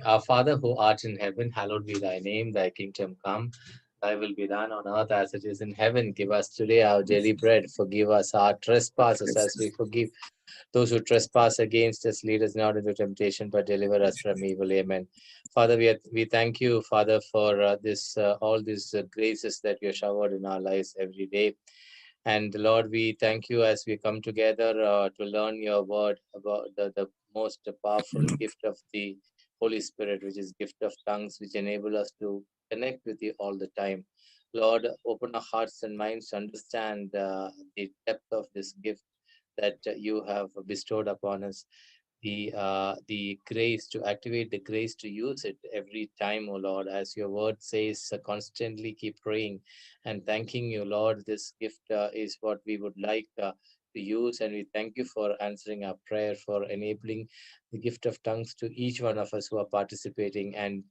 Our Father who art in heaven, hallowed be thy name, thy kingdom come. Thy will be done on earth as it is in heaven. Give us today our daily bread. Forgive us our trespasses as we forgive those who trespass against us. Lead us not into temptation, but deliver us from evil. Amen. Father, we thank you, Father, for all these graces that you showered in our lives every day. And Lord, we thank you as we come together to learn your word about the most powerful gift of the Holy Spirit, which is gift of tongues, which enable us to connect with you all the time. Lord, open our hearts and minds to understand the depth of this gift that you have bestowed upon us, the grace to activate the grace to use it every time, oh Lord, as your word says, constantly keep praying and thanking you, Lord. This gift is what we would like to use, and we thank you for answering our prayer, for enabling the gift of tongues to each one of us who are participating, and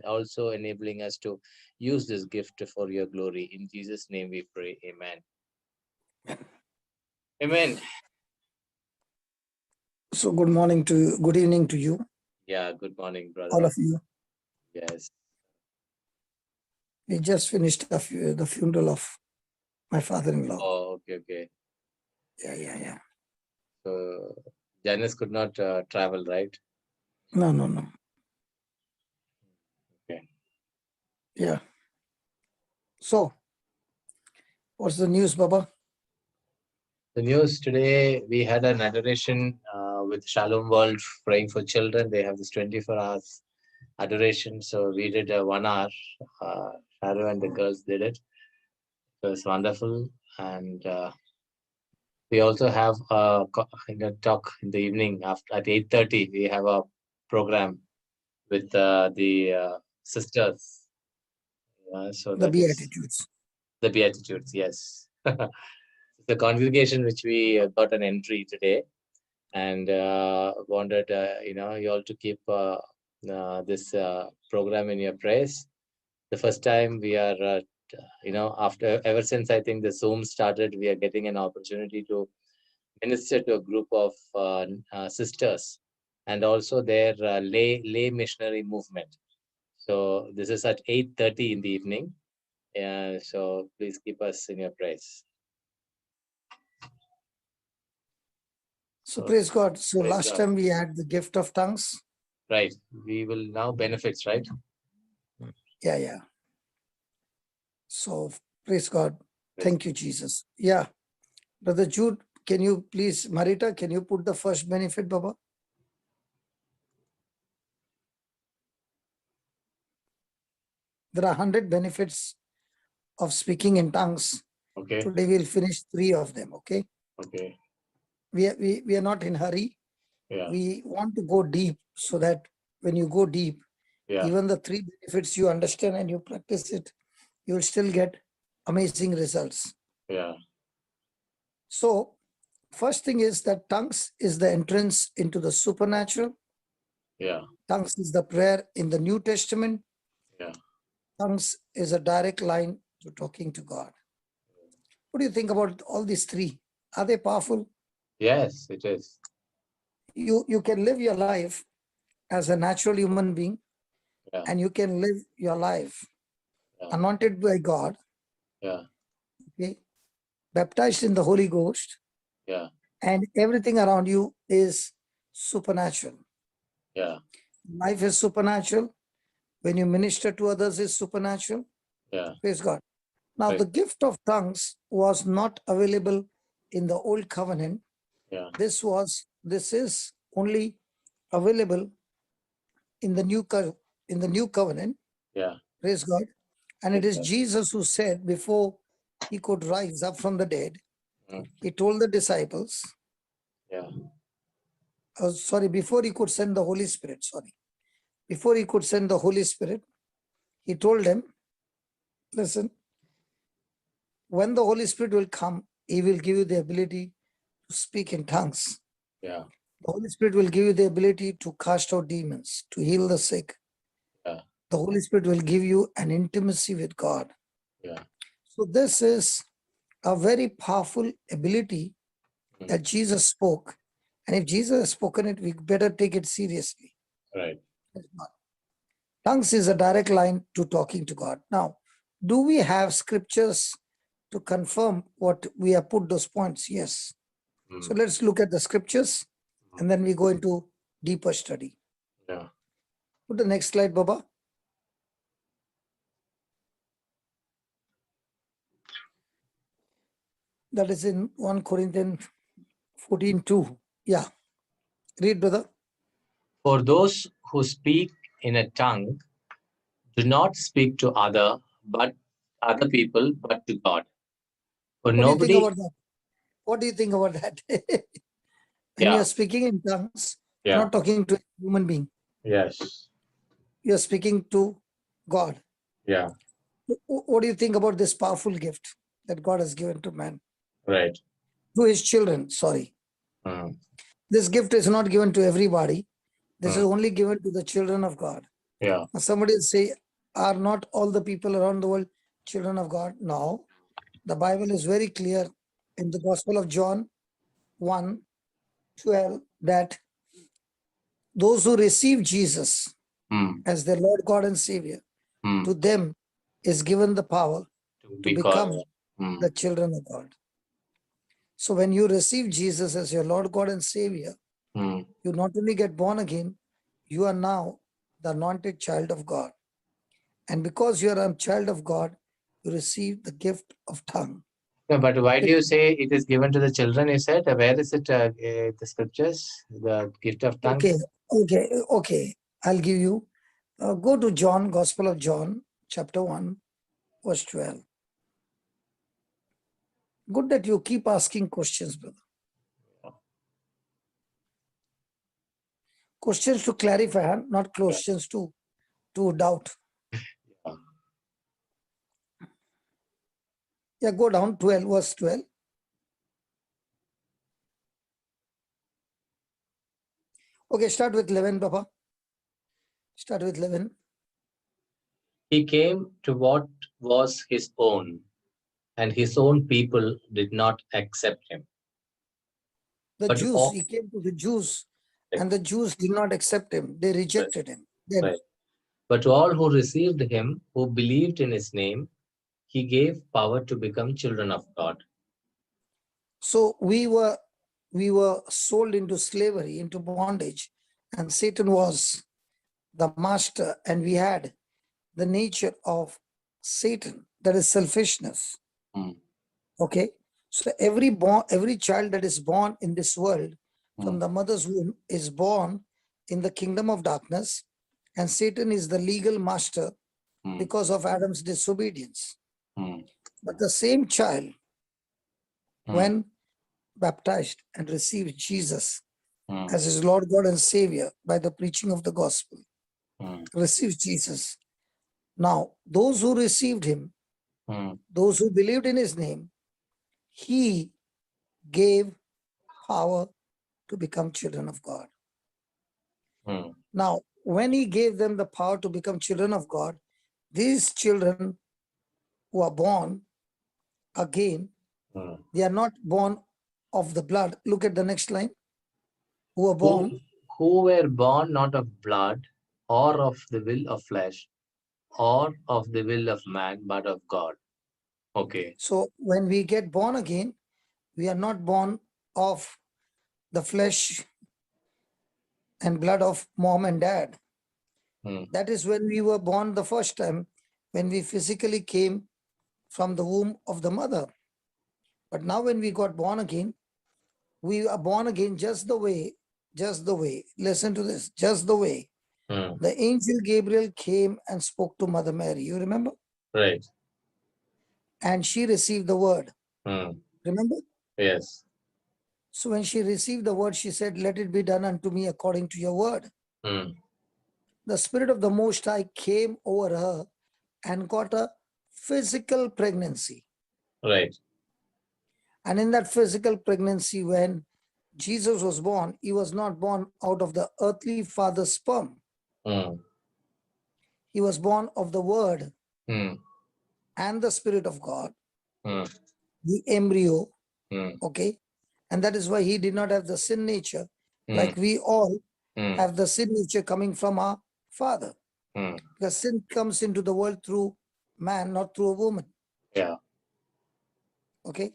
also enabling us to use this gift for your glory. In Jesus' name we pray. Amen. Amen. So good evening to you. Yeah, good morning, brother. All of you. Yes. We just finished the funeral of my father-in-law. Oh, okay. Yeah. So Janice could not travel, right? No. Okay. Yeah. So, what's the news, Baba? The news today, we had an adoration with Shalom World praying for children. They have this 24 hours adoration. So we did a 1 hour. Shadow and the girls did it. It was wonderful. And we also have a talk in the evening at 8:30. We have a program with the sisters. So The Beatitudes. The Beatitudes, yes. The congregation which we got an entry today, and wanted you all to keep this program in your prayers. The first time we are ever since I think the Zoom started, we are getting an opportunity to minister to a group of sisters and also their lay missionary movement. So this is at 8:30 in the evening. So please keep us in your prayers. So praise God. So praise last God. time we had the gift of tongues. Right. We will now benefits, right? Yeah. So praise God. Thank you, Jesus. Yeah. Brother Jude, can you please, Marita, can you put the first benefit, Baba? There are 100 benefits of speaking in tongues. Okay. Today we'll finish 3 of them, okay? Okay. We are not in hurry. Yeah. We want to go deep so that when you go deep, even the 3 benefits you understand and you practice it, you will still get amazing results. Yeah. So first thing is that tongues is the entrance into the supernatural. Yeah. Tongues is the prayer in the New Testament. Yeah. Tongues is a direct line to talking to God. What do you think about all these 3? Are they powerful? Yes, it is. You can live your life as a natural human being, and you can live your life anointed by God, okay, baptized in the Holy Ghost, and everything around you is supernatural. Life is supernatural. When you minister to others, is supernatural. Praise God. Now, the gift of tongues was not available in the old covenant. This is only available in the new covenant. Praise God. And it is Jesus who said, before he could rise up from the dead, he told the disciples, before he could send the Holy Spirit, before he could send the Holy Spirit, he told them, listen, when the Holy Spirit will come, he will give you the ability to speak in tongues. The Holy Spirit will give you the ability to cast out demons, to heal the sick. The Holy Spirit will give you an intimacy with God. So this is a very powerful ability that Jesus spoke. And if Jesus has spoken it, we better take it seriously. Right. Tongues is a direct line to talking to God. Now, do we have scriptures to confirm what we have put those points? Yes. So let's look at the scriptures and then we go into deeper study. Yeah. Put the next slide, Baba. That is in 1 Corinthians 14:2. Yeah. Read, brother. For those who speak in a tongue do not speak to other people, but to God. For What do you think nobody. about that? What do you think about that? When Yeah. you're speaking in tongues, Yeah. you're not talking to a human being. Yes. You're speaking to God. Yeah. What do you think about this powerful gift that God has given to man? Right. To his children, sorry. This gift is not given to everybody. This is only given to the children of God. Yeah. Now somebody will say, are not all the people around the world children of God? No. The Bible is very clear in the Gospel of John 1:12 that those who receive Jesus as their Lord God and Savior, to them is given the power to become the children of God. So when you receive Jesus as your Lord God and Savior, you not only get born again, you are now the anointed child of God. And because you are a child of God, you receive the gift of tongue. Yeah, but why do you say it is given to the children? You said, where is it? The scriptures, the gift of tongues. Okay. I'll give you. Go to John, Gospel of John, chapter 1, verse 12. Good that you keep asking questions, brother. Questions to clarify, not questions to doubt. Yeah, go down 12, verse 12. Okay, start with 11, Papa. Start with 11. He came to what was his own, and his own people did not accept him. The Jews, he came to the Jews, and the Jews did not accept him. They rejected him. Then, but to all who received him, who believed in his name, he gave power to become children of God. So we were sold into slavery, into bondage, and Satan was the master, and we had the nature of Satan, that is selfishness. Okay, so every child that is born in this world from the mother's womb is born in the kingdom of darkness, and Satan is the legal master because of Adam's disobedience. But the same child, when baptized and received Jesus as his Lord God and Savior by the preaching of the gospel, received Jesus. Now, those who received him, those who believed in his name, he gave power to become children of God. Now, when he gave them the power to become children of God, these children who are born again, they are not born of the blood. Look at the next line. Who are born. Who were born not of blood, or of the will of flesh, or of the will of man, but of God. Okay. So when we get born again, we are not born of the flesh and blood of mom and dad. That is when we were born the first time, when we physically came from the womb of the mother. But now when we got born again, we are born again just the way, listen to this, just the way the angel Gabriel came and spoke to Mother Mary. You remember? Right. And she received the word. Remember? Yes. So when she received the word, she said, let it be done unto me according to your word. The Spirit of the Most High came over her and got a physical pregnancy. Right. And in that physical pregnancy, when Jesus was born, he was not born out of the earthly father's sperm. He was born of the word and the Spirit of God, the embryo, okay? And that is why he did not have the sin nature, like we all have the sin nature coming from our father. Because sin comes into the world through man, not through a woman. Yeah. Okay.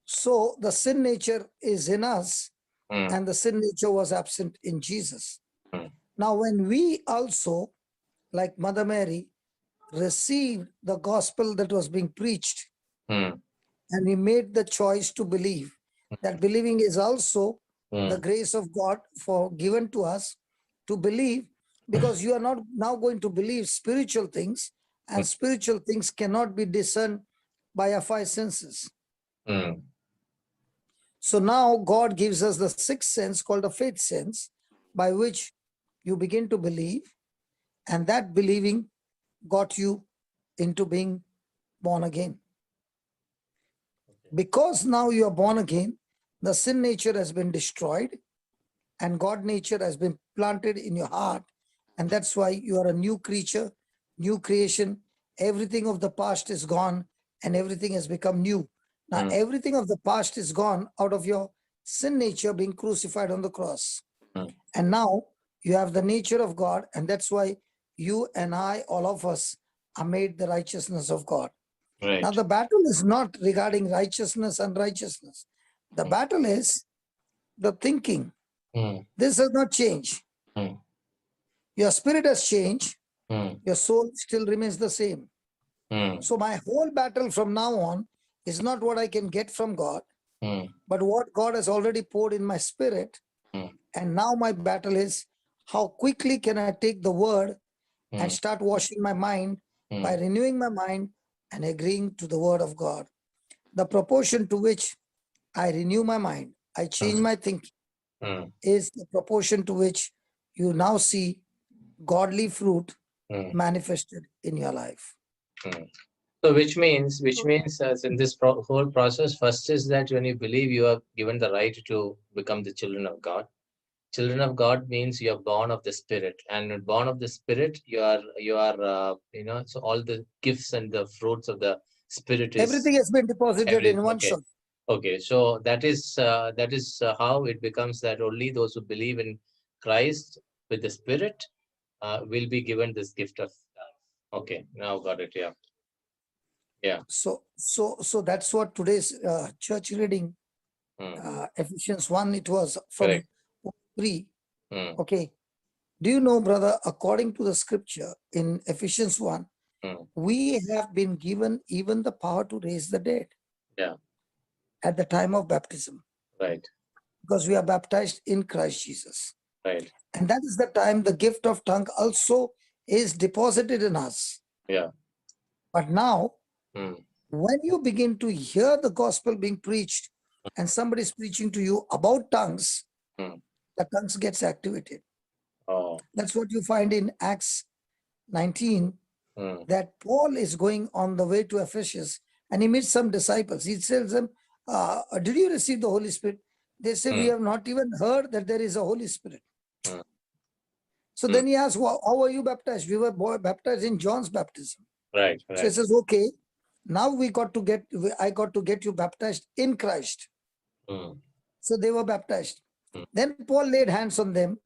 So the sin nature is in us, and the sin nature was absent in Jesus. Now, when we also, like Mother Mary, received the gospel that was being preached, and we made the choice to believe, that believing is also the grace of God for given to us to believe, because you are not now going to believe spiritual things, and spiritual things cannot be discerned by our five senses. So now God gives us the sixth sense called the faith sense, by which you begin to believe, and that believing got you into being born again. Because now you are born again, the sin nature has been destroyed and God nature has been planted in your heart. And that's why you are a new creature, new creation. Everything of the past is gone and everything has become new. Now, everything of the past is gone out of your sin nature being crucified on the cross. And now you have the nature of God. And that's why you and I, all of us, are made the righteousness of God. Right. Now, the battle is not regarding righteousness and unrighteousness. The battle is the thinking. This does not change. Your spirit has changed. Your soul still remains the same. So my whole battle from now on is not what I can get from God, but what God has already poured in my spirit. And now my battle is how quickly can I take the word and start washing my mind by renewing my mind and agreeing to the word of God. The proportion to which I renew my mind, I change my thinking, is the proportion to which you now see godly fruit manifested in your life. So which means as in this whole process, first is that when you believe, you are given the right to become the children of God. Children of God means you are born of the Spirit, and born of the Spirit, you are so all the gifts and the fruits of the Spirit is everything has been deposited in one shot. Okay, so that is how it becomes that only those who believe in Christ with the Spirit will be given this gift of life. Okay, now got it. Yeah. Yeah. So that's what today's church reading, Ephesians 1, it was from Correct. 3. Okay. Do you know, brother, according to the scripture in Ephesians 1, we have been given even the power to raise the dead. Yeah. At the time of baptism. Right. Because we are baptized in Christ Jesus. Right. And that is the time the gift of tongue also is deposited in us. Yeah. But now, when you begin to hear the gospel being preached and somebody is preaching to you about tongues, the tongues gets activated. Oh. That's what you find in Acts 19, that Paul is going on the way to Ephesus and he meets some disciples. He tells them, did you receive the Holy Spirit? They say, we have not even heard that there is a Holy Spirit. So then he asks, how are you baptized? We were baptized in John's baptism. Right. So he says, okay, now I got to get you baptized in Christ. So they were baptized. Then Paul laid hands on them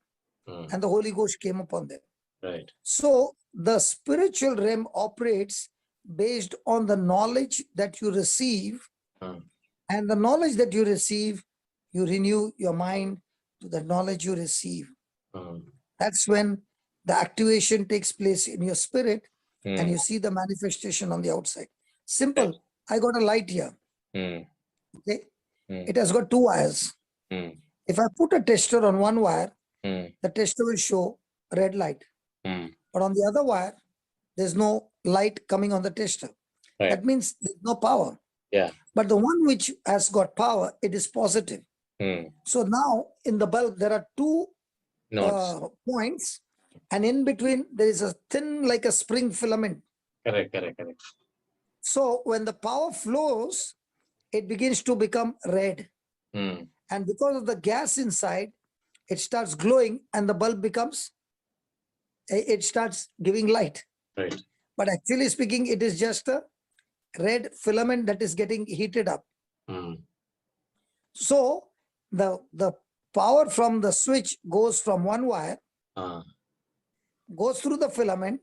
and the Holy Ghost came upon them. Right. So the spiritual realm operates based on the knowledge that you receive, and the knowledge that you receive, you renew your mind to the knowledge you receive. That's when the activation takes place in your spirit and you see the manifestation on the outside. Simple. I got a light here. Okay. It has got 2 wires. If I put a tester on one wire, the tester will show red light. But on the other wire, there's no light coming on the tester. Right. That means there's no power. Yeah. But the one which has got power, it is positive. So now in the bulb, there are 2 points, and in between there is a thin, like a spring filament. Correct. So when the power flows, it begins to become red. And because of the gas inside, it starts glowing and the bulb it starts giving light. Right. But actually speaking, it is just a red filament that is getting heated up. So the power from the switch goes from one wire. goes through the filament.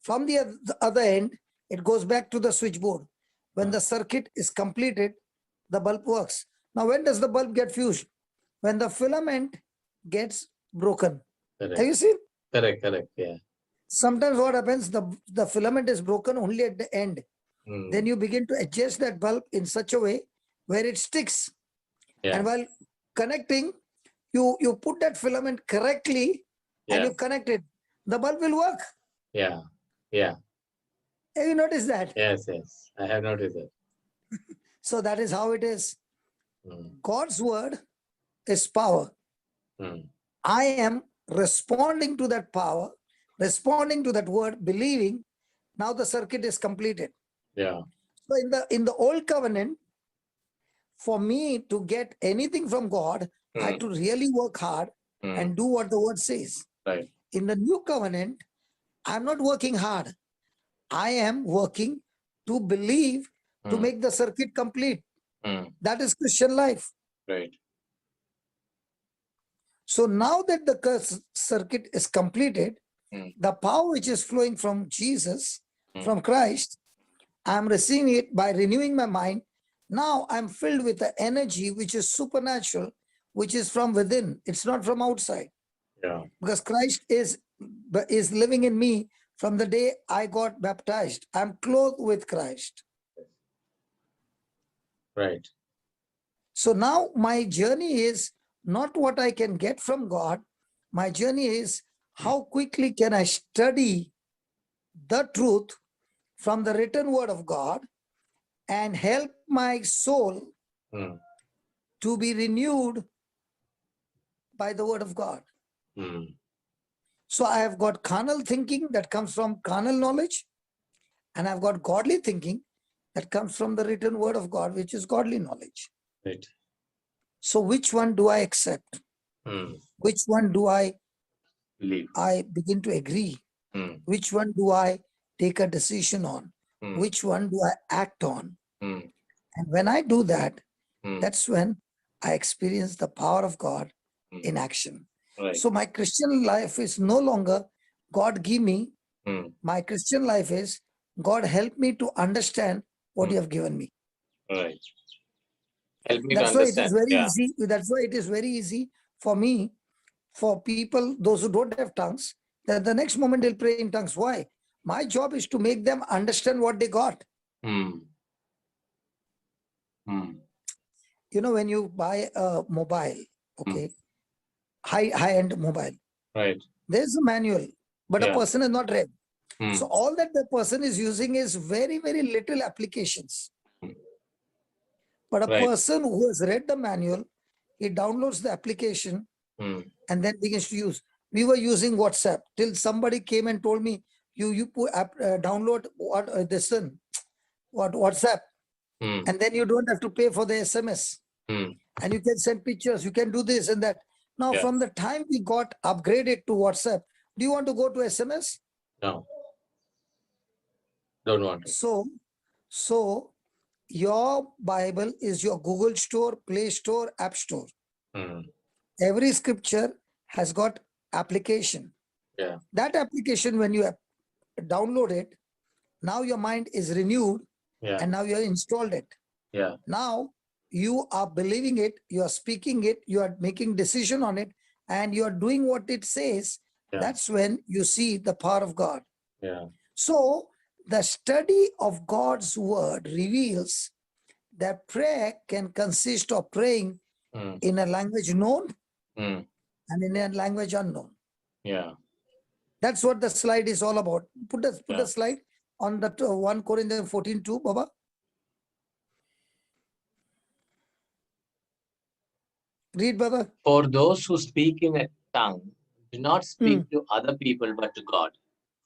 From the other end, it goes back to the switchboard. When the circuit is completed, the bulb works. Now, when does the bulb get fused? When the filament gets broken. Correct. Have you seen? Correct, yeah. Sometimes what happens, the filament is broken only at the end. Then you begin to adjust that bulb in such a way where it sticks. And while connecting, you put that filament correctly and you connect it. The bulb will work. Yeah. Have you noticed that? Yes. I have noticed that. So that is how it is. God's word is power. I am responding to that power, responding to that word, believing. Now the circuit is completed. Yeah. So in the old covenant, for me to get anything from God, I had to really work hard and do what the word says. Right. In the new covenant, I'm not working hard. I am working to believe to make the circuit complete. That is Christian life. Right. So now that the circuit is completed, the power which is flowing from Jesus, from Christ, I'm receiving it by renewing my mind. Now I'm filled with the energy which is supernatural, which is from within. It's not from outside. Yeah. Because Christ is living in me from the day I got baptized. I'm clothed with Christ. Right. So now my journey is not what I can get from God. My journey is how quickly can I study the truth from the written word of God and help my soul to be renewed by the word of God. So I have got carnal thinking that comes from carnal knowledge, and I've got godly thinking that comes from the written word of God, which is godly knowledge. Right. So which one do I accept? Which one do I believe? I begin to agree? Which one do I take a decision on? Which one do I act on? And when I do that, that's when I experience the power of God in action. Right. So my Christian life is no longer God give me. My Christian life is God help me to understand what you have given me. Right. Help me That's to why understand. it is very easy. That's why it is very easy for me, for people, those who don't have tongues, that the next moment they'll pray in tongues. Why? My job is to make them understand what they got. You know, when you buy a mobile, okay, high-end mobile, right, there's a manual, but a person is not read. So all that the person is using is very, very little applications. But a person who has read the manual, he downloads the application and then begins to use. We were using WhatsApp till somebody came and told me, you put download WhatsApp, and then you don't have to pay for the SMS, and you can send pictures, you can do this and that. Now, from the time we got upgraded to WhatsApp, do you want to go to SMS? No, don't want to. So your Bible is your Google Store, Play Store, App Store. Every scripture has got application. Yeah. That application, when you download it, now your mind is renewed, and now you have installed it. Yeah. Now you are believing it, you are speaking it, you are making decision on it, and you are doing what it says. That's when you see the power of God. Yeah. So the study of God's word reveals that prayer can consist of praying in a language known and in a language unknown. Yeah. That's what the slide is all about. Put the slide on the 1 Corinthians 14:2, Baba. Read, brother. For those who speak in a tongue, do not speak to other people but to God,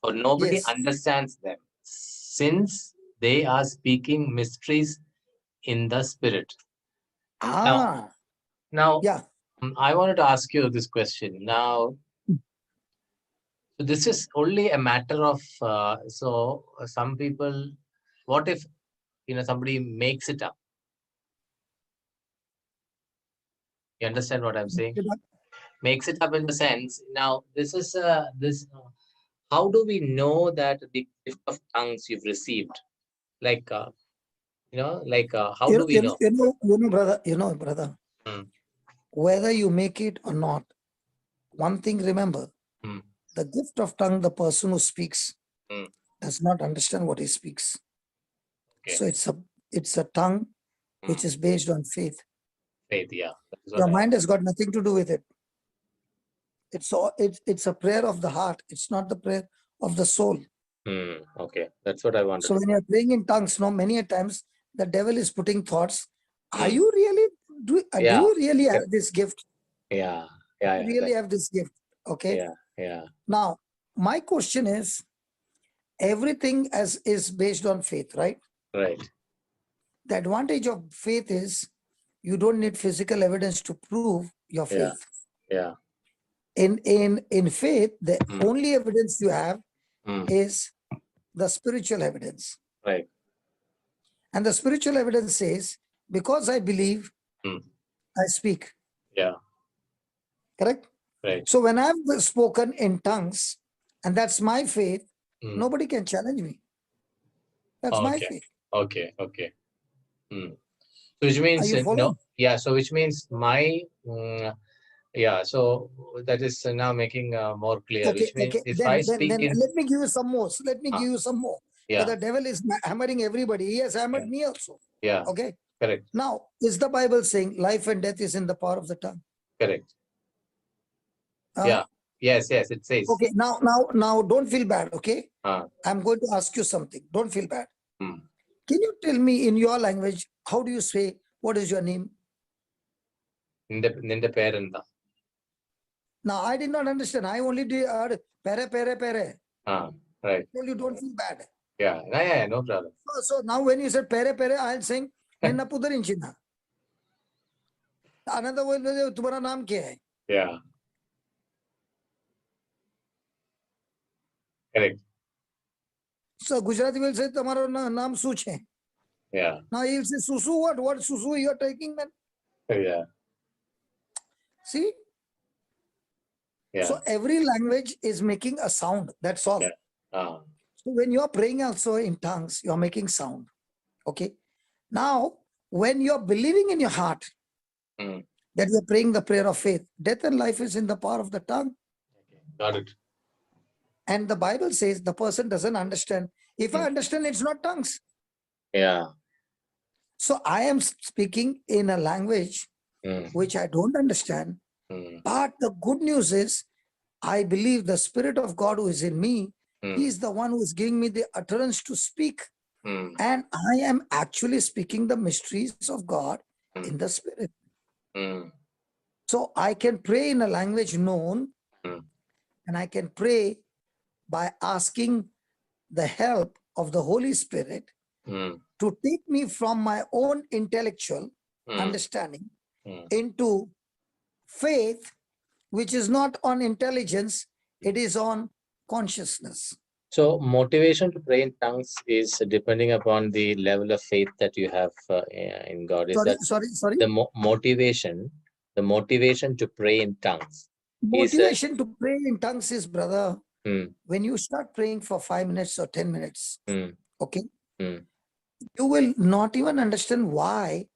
for nobody understands them, since they are speaking mysteries in the spirit. Now, I wanted to ask you this question. Now, so this is only a matter of, some people, what if, somebody makes it up? You understand what I'm saying? Makes it up in the sense, now, this is, how do we know that the gift of tongues you've received? Like, how do we know? Brother, Mm. whether you make it or not, one thing remember, the gift of tongue, the person who speaks does not understand what he speaks. Okay. So it's a tongue which is based on faith. Faith, yeah. Your mind has got nothing to do with it. It's a prayer of the heart. It's not the prayer of the soul. Okay, that's what I wanted. So when you're praying in tongues, many a times the devil is putting thoughts. Are you really do you really have this gift? Yeah. You really have this gift. Okay. Yeah. Now, my question is, everything is based on faith, right? Right. The advantage of faith is you don't need physical evidence to prove your faith. Yeah. In faith, the only evidence you have is the spiritual evidence. Right. And the spiritual evidence says, because I believe, I speak. Yeah. Correct? Right. So when I've spoken in tongues, and that's my faith, nobody can challenge me. That's my faith. Okay. Which means no. Yeah. So which means my yeah. So that is now making more clear. Okay. Which means if Then I speak in, let me give you some more. So let me give you some more. Yeah. The devil is hammering everybody. He has hammered me also. Yeah. Okay. Correct. Now, is the Bible saying life and death is in the power of the tongue? Correct. Yeah. Yes. It says. Okay. Now, don't feel bad. Okay. I'm going to ask you something. Don't feel bad. Can you tell me in your language, how do you say, what is your name? Ninde parent. Now, I did not understand. I only did pere. Right. Well, you don't feel bad. Yeah, no problem. So now when you said pere, I'm saying, Ninna Pudarinchina. Another way, तुम्हारा नाम क्या है? Yeah. Correct. So Gujarati will say, तुम्हारा नाम Such है. Yeah. Now he'll say, Susu what? What Susu you're taking, man? Yeah. See? Yeah. So every language is making a sound. That's all. Yeah. So when you're praying also in tongues, you're making sound. Okay. Now, when you're believing in your heart that you're praying the prayer of faith, death and life is in the power of the tongue. Got it. And the Bible says the person doesn't understand. If I understand, it's not tongues. Yeah. So I am speaking in a language which I don't understand. But the good news is, I believe the Spirit of God who is in me, He is the one who is giving me the utterance to speak. And I am actually speaking the mysteries of God in the Spirit. So I can pray in a language known, and I can pray by asking the help of the Holy Spirit to take me from my own intellectual understanding into faith, which is not on intelligence, it is on consciousness. So motivation to pray in tongues is depending upon the level of faith that you have in God. Is sorry. The motivation to pray in tongues. Motivation to pray in tongues is, brother, when you start praying for 5 minutes or 10 minutes, okay, you will not even understand why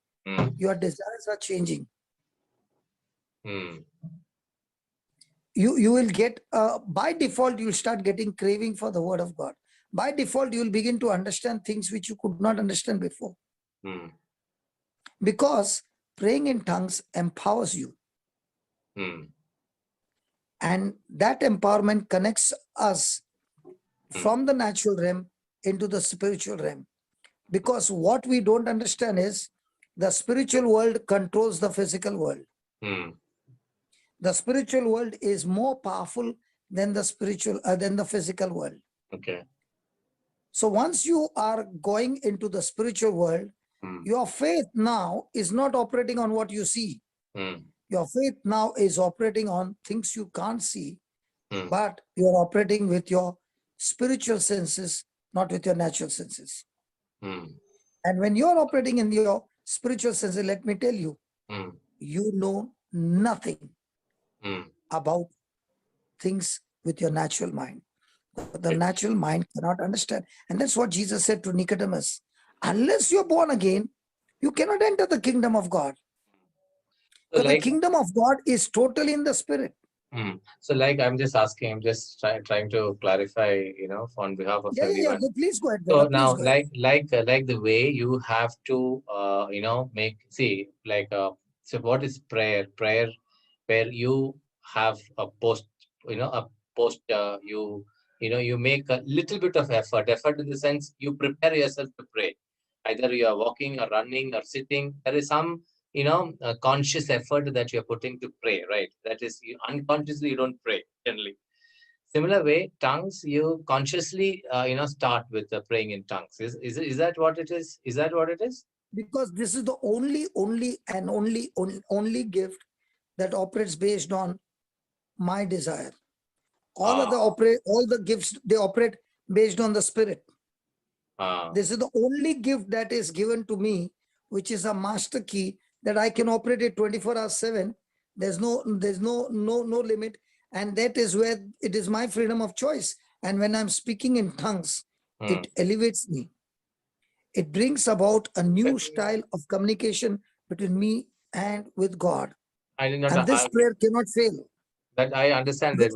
your desires are changing. You will get, by default, you'll start getting craving for the word of God. By default, you'll begin to understand things which you could not understand before. Because praying in tongues empowers you. And that empowerment connects us from the natural realm into the spiritual realm. Because what we don't understand is the spiritual world controls the physical world. The spiritual world is more powerful than the physical world. Okay. So once you are going into the spiritual world, your faith now is not operating on what you see. Your faith now is operating on things you can't see, but you're operating with your spiritual senses, not with your natural senses. And when you're operating in your spiritual senses, let me tell you, you know nothing about things with your natural mind. The natural mind cannot understand. And that's what Jesus said to Nicodemus. Unless you're born again, you cannot enter the kingdom of God. So Because the kingdom of God is totally in the spirit. So like I'm just asking, I'm just trying to clarify, on behalf of everyone. Yeah. Please go ahead. So now, like the way you have to, so what is prayer? Prayer, where you have a post, you make a little bit of effort. Effort in the sense you prepare yourself to pray. Either you are walking or running or sitting. There is some, conscious effort that you're putting to pray, right? That is, unconsciously you don't pray generally. Similar way, tongues, you consciously, start with praying in tongues. Is that what it is? Is that what it is? Because this is the only gift that operates based on my desire. All the gifts, they operate based on the spirit. This is the only gift that is given to me, which is a master key that I can operate it 24/7. There's no limit. And that is where it is my freedom of choice. And when I'm speaking in tongues, it elevates me. It brings about a new style of communication between me and with God. And this prayer cannot fail. That I understand that,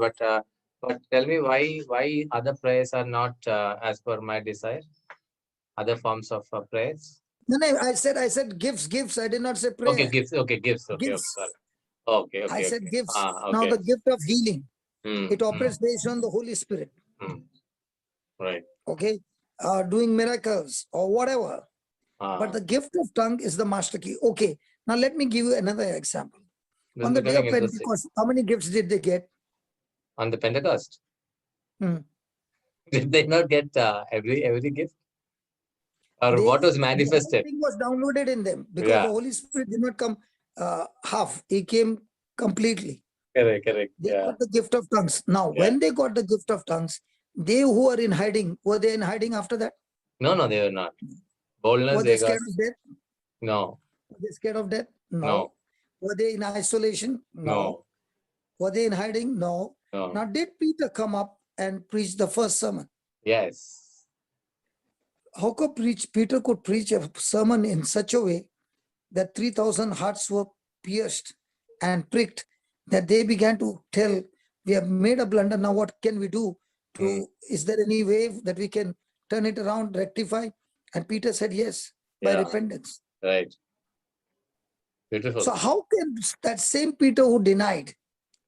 but tell me why other prayers are not as per my desire? Other forms of prayers? No, I said gifts. I did not say prayer. Okay, gifts. Okay, gifts. Okay, gifts. Okay, sorry. Okay. I said gifts. Okay. Now the gift of healing, it operates based on the Holy Spirit. Right. Okay, doing miracles or whatever. But the gift of tongue is the master key. Okay, now let me give you another example. On the day of Pentecost, how many gifts did they get? On the Pentecost? Did they not get every gift? Or what was manifested? Everything was downloaded in them because the Holy Spirit did not come half. He came completely. Correct. They got the gift of tongues. Now, when they got the gift of tongues, they who are in hiding, were they in hiding after that? No, they were not. Boldness. Were they scared of death? No. Were they scared of death? No. Were they in isolation? No. Were they in hiding? No. Now, did Peter come up and preach the first sermon? Yes. How could Peter could preach a sermon in such a way that 3,000 hearts were pierced and pricked, that they began to tell, we have made a blunder, now what can we do? Is there any way that we can turn it around, rectify? And Peter said yes, by repentance. Right. Beautiful. So how can that same Peter who denied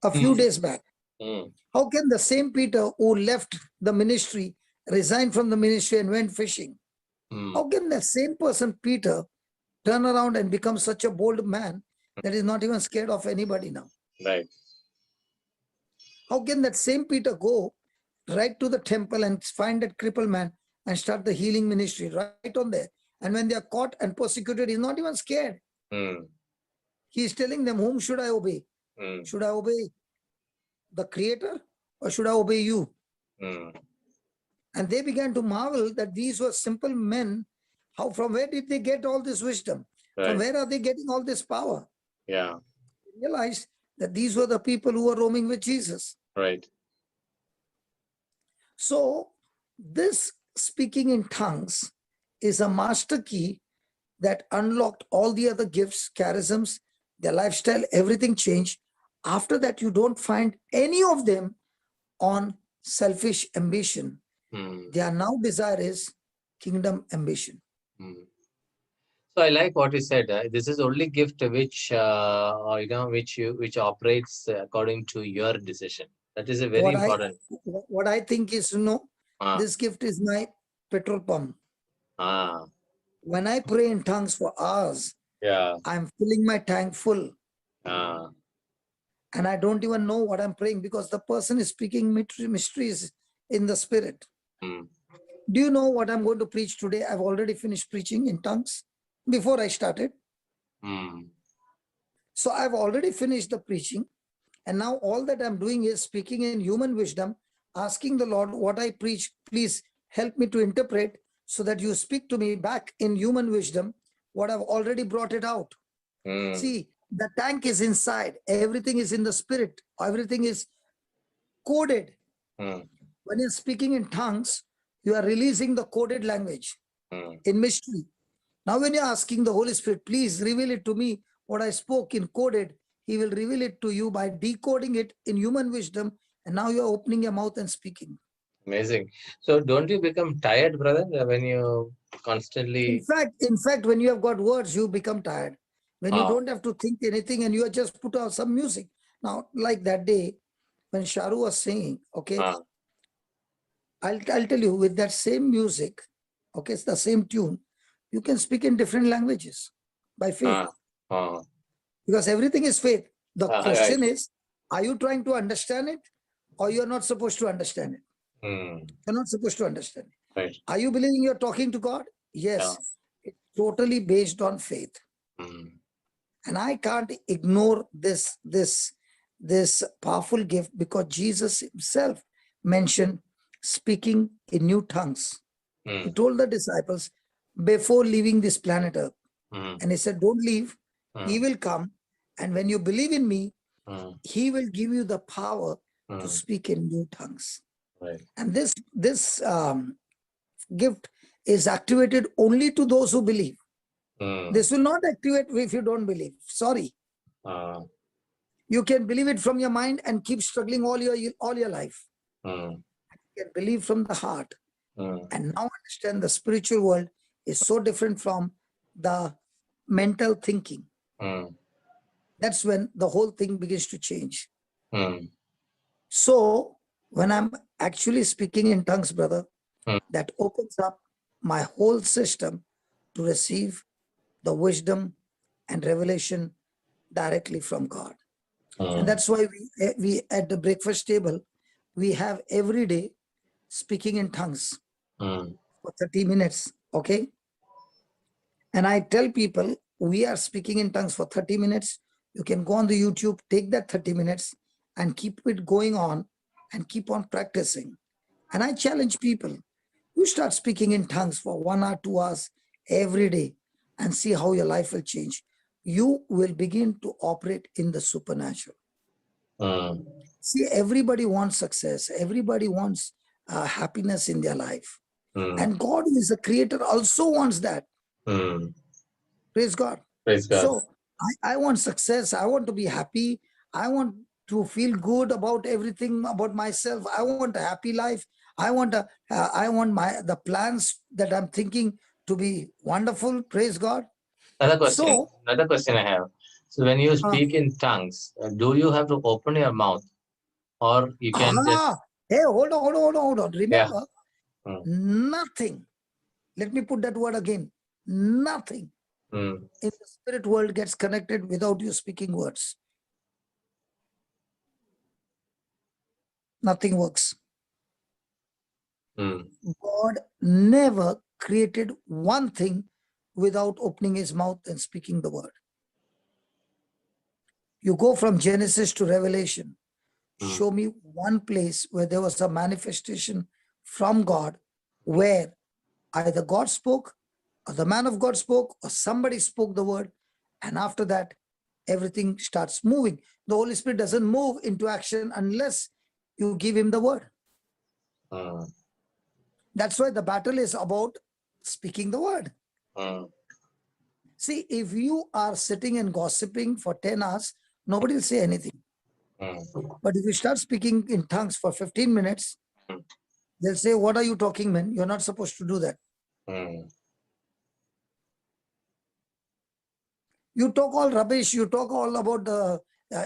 a few days back, how can the same Peter who left the ministry, resigned from the ministry and went fishing, how can that same person, Peter, turn around and become such a bold man that is not even scared of anybody now? Right. How can that same Peter go right to the temple and find that crippled man and start the healing ministry right on there? And when they are caught and persecuted, he's not even scared. He's telling them, whom should I obey? Should I obey the Creator or should I obey you? And they began to marvel that these were simple men. From where did they get all this wisdom? Right. From where are they getting all this power? Yeah. They realized that these were the people who were roaming with Jesus. Right. So this speaking in tongues is a master key that unlocked all the other gifts, charisms, their lifestyle, everything changed. After that, you don't find any of them on selfish ambition. Their now desire is kingdom ambition. So I like what you said. This is only gift which which operates according to your decision. That is a very important. What I think is, this gift is my petrol pump. When I pray in tongues for hours, I'm filling my tank full. And I don't even know what I'm praying because the person is speaking mysteries in the spirit. Do you know what I'm going to preach today? I've already finished preaching in tongues before I started. So I've already finished the preaching. And now all that I'm doing is speaking in human wisdom, asking the Lord what I preach, please help me to interpret so that you speak to me back in human wisdom, what I've already brought it out. See, the tank is inside. Everything is in the spirit. Everything is coded. When When you're speaking in tongues, you are releasing the coded language in mystery. Now, when you're asking the Holy Spirit, please reveal it to me, what I spoke in coded, He will reveal it to you by decoding it in human wisdom. And now you're opening your mouth and speaking. Amazing. So don't you become tired, brother, when you constantly... In fact, when you have got words, you become tired. When you don't have to think anything and you just put out some music. Now, like that day, when Sharu was singing, okay, I'll tell you, with that same music, okay, it's the same tune, you can speak in different languages by faith. Because everything is faith. The question is, are you trying to understand it or you're not supposed to understand it? You're not supposed to understand it. Right. Are you believing you're talking to God? Yes. It's totally based on faith. And I can't ignore this powerful gift, because Jesus himself mentioned speaking in new tongues. He told the disciples before leaving this planet Earth. And he said, don't leave. He will come. And when you believe in me, he will give you the power to speak in new tongues. Right. And this gift is activated only to those who believe. This will not activate if you don't believe. Sorry. You can believe it from your mind and keep struggling all your life. You can believe from the heart. And now understand the spiritual world is so different from the mental thinking. That's when the whole thing begins to change. So when I'm actually speaking in tongues, brother, that opens up my whole system to receive the wisdom and revelation directly from God. And that's why we at the breakfast table, we have every day speaking in tongues for 30 minutes, okay? And I tell people, we are speaking in tongues for 30 minutes. You can go on the YouTube, take that 30 minutes and keep it going on and keep on practicing. And I challenge people, you start speaking in tongues for 1 hour, 2 hours every day and see how your life will change. You will begin to operate in the supernatural. See, everybody wants success. Everybody wants happiness in their life. And God, who is the creator, also wants that. Praise God. Praise God. So I want success. I want to be happy. I want to feel good about everything about myself. I want a happy life. I want the plans that I'm thinking to be wonderful. Praise God. Another question I have. So when you speak in tongues, do you have to open your mouth, or you can just... Hey, hold on. Remember, nothing. Let me put that word again. Nothing in the spirit world gets connected without you speaking words. Nothing works. God never created one thing without opening his mouth and speaking the word. You go from Genesis to Revelation. Show me one place where there was a manifestation from God, where either God spoke, or the man of God spoke, or somebody spoke the word, and after that, everything starts moving. The Holy Spirit doesn't move into action unless you give him the word. That's why the battle is about speaking the word. See, if you are sitting and gossiping for 10 hours, nobody will say anything. But if you start speaking in tongues for 15 minutes, they'll say, what are you talking, man? You're not supposed to do that. You talk all rubbish. You talk all about the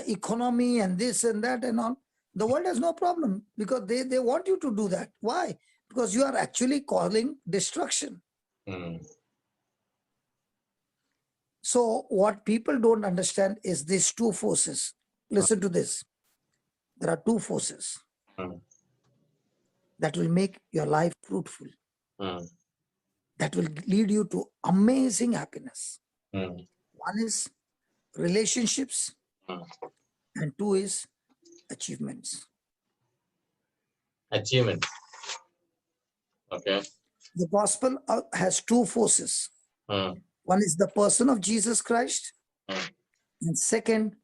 economy and this and that and all. The world has no problem, because they want you to do that. Why? Because you are actually calling destruction. So what people don't understand is these two forces. Listen to this. There are two forces that will make your life fruitful, that will lead you to amazing happiness. One is relationships, and two is achievements. Achievement. Okay. The gospel has two forces. One is the person of Jesus Christ, and second,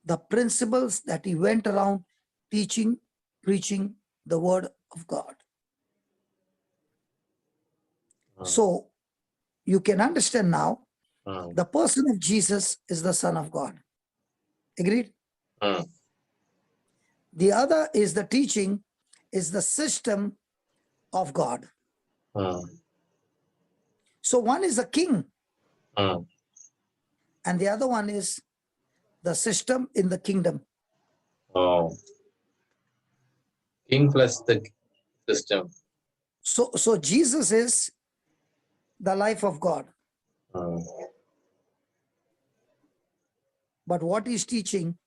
the principles that he went around teaching, preaching the word of God. So you can understand now, the person of Jesus is the Son of God. Agreed? The other is the teaching, is the system of God. So one is a king, and the other one is the system in the kingdom. King plus the system. So Jesus is the life of God. But what he's teaching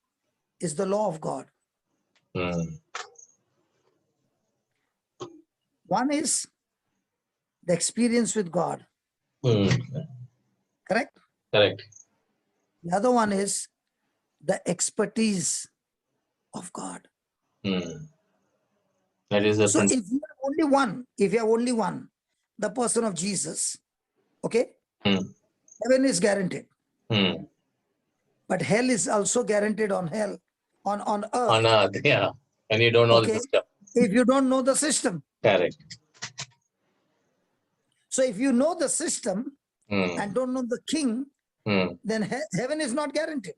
is the law of God. One is the experience with God. Correct? Correct. The other one is the expertise of God. That is the So principle. if you have only one, the person of Jesus, okay, heaven is guaranteed. But hell is also guaranteed on earth. On earth, yeah. And you don't know the system. If you don't know the system. Correct. So if you know the system and don't know the king, then heaven is not guaranteed.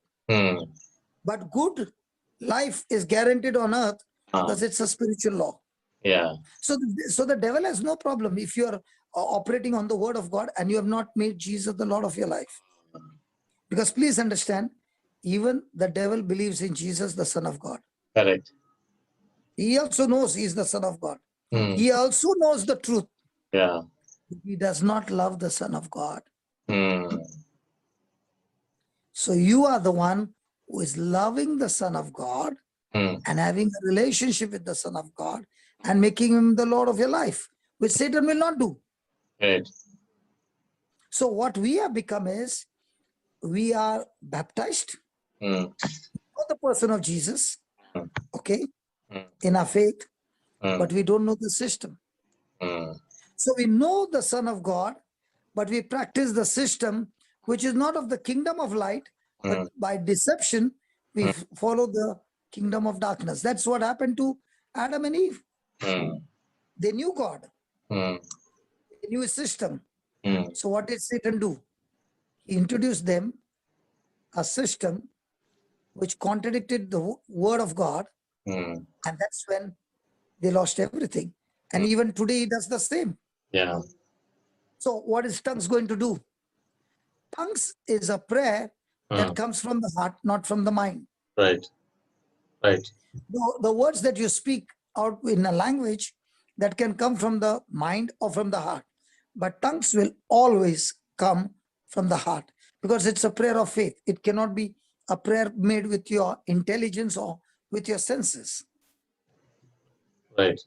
But good life is guaranteed on earth because it's a spiritual law. Yeah. So the devil has no problem if you are operating on the word of God and you have not made Jesus the Lord of your life. Because please understand, even the devil believes in Jesus, the Son of God. Correct. He also knows he is the Son of God. He also knows the truth. Yeah. He does not love the Son of God. So you are the one who is loving the Son of God and having a relationship with the Son of God and making him the Lord of your life, which Satan will not do. Right. So what we have become is, we are baptized for the person of Jesus, okay, in our faith, but we don't know the system. So we know the Son of God, but we practice the system, which is not of the kingdom of light, but by deception, we follow the kingdom of darkness. That's what happened to Adam and Eve. They knew God. They knew his system. So what did Satan do? He introduced them a system which contradicted the word of God. And that's when they lost everything. And even today, he does the same. Yeah. So what is tongues going to do? Tongues is a prayer that comes from the heart, not from the mind. Right. Right. The words that you speak out in a language that can come from the mind or from the heart. But tongues will always come from the heart because it's a prayer of faith. It cannot be a prayer made with your intelligence or with your senses. Right.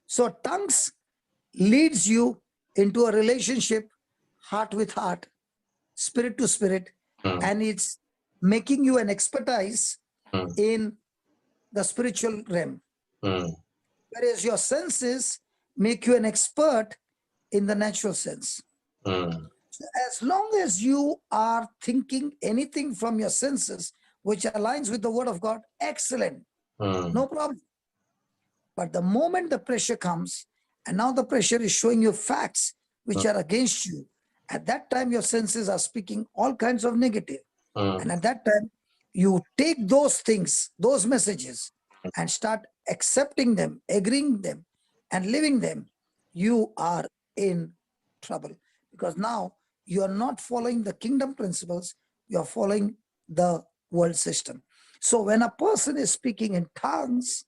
So tongues leads you into a relationship, heart with heart, spirit to spirit, and it's making you an expertise in the spiritual realm. Whereas your senses make you an expert in the natural sense. So as long as you are thinking anything from your senses, which aligns with the word of God, excellent, no problem. But the moment the pressure comes, and now the pressure is showing you facts which are against you, at that time your senses are speaking all kinds of negative. And at that time, you take those things, those messages, and start accepting them, agreeing them, and living them. You are in trouble because now you are not following the kingdom principles, you are following the world system. So when a person is speaking in tongues,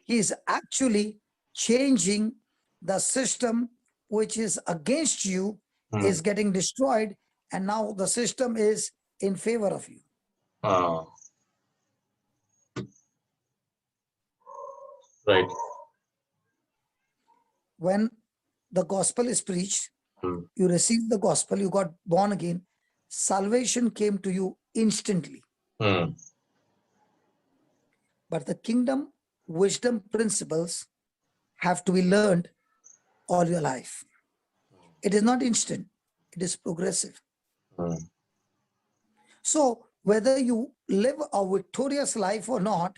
he is actually changing the system which is against you, is getting destroyed, and now the system is in favor of you. Right. When the gospel is preached, you receive the gospel, you got born again, salvation came to you instantly. But the kingdom wisdom principles have to be learned all your life. It is not instant, it is progressive. So whether you live a victorious life or not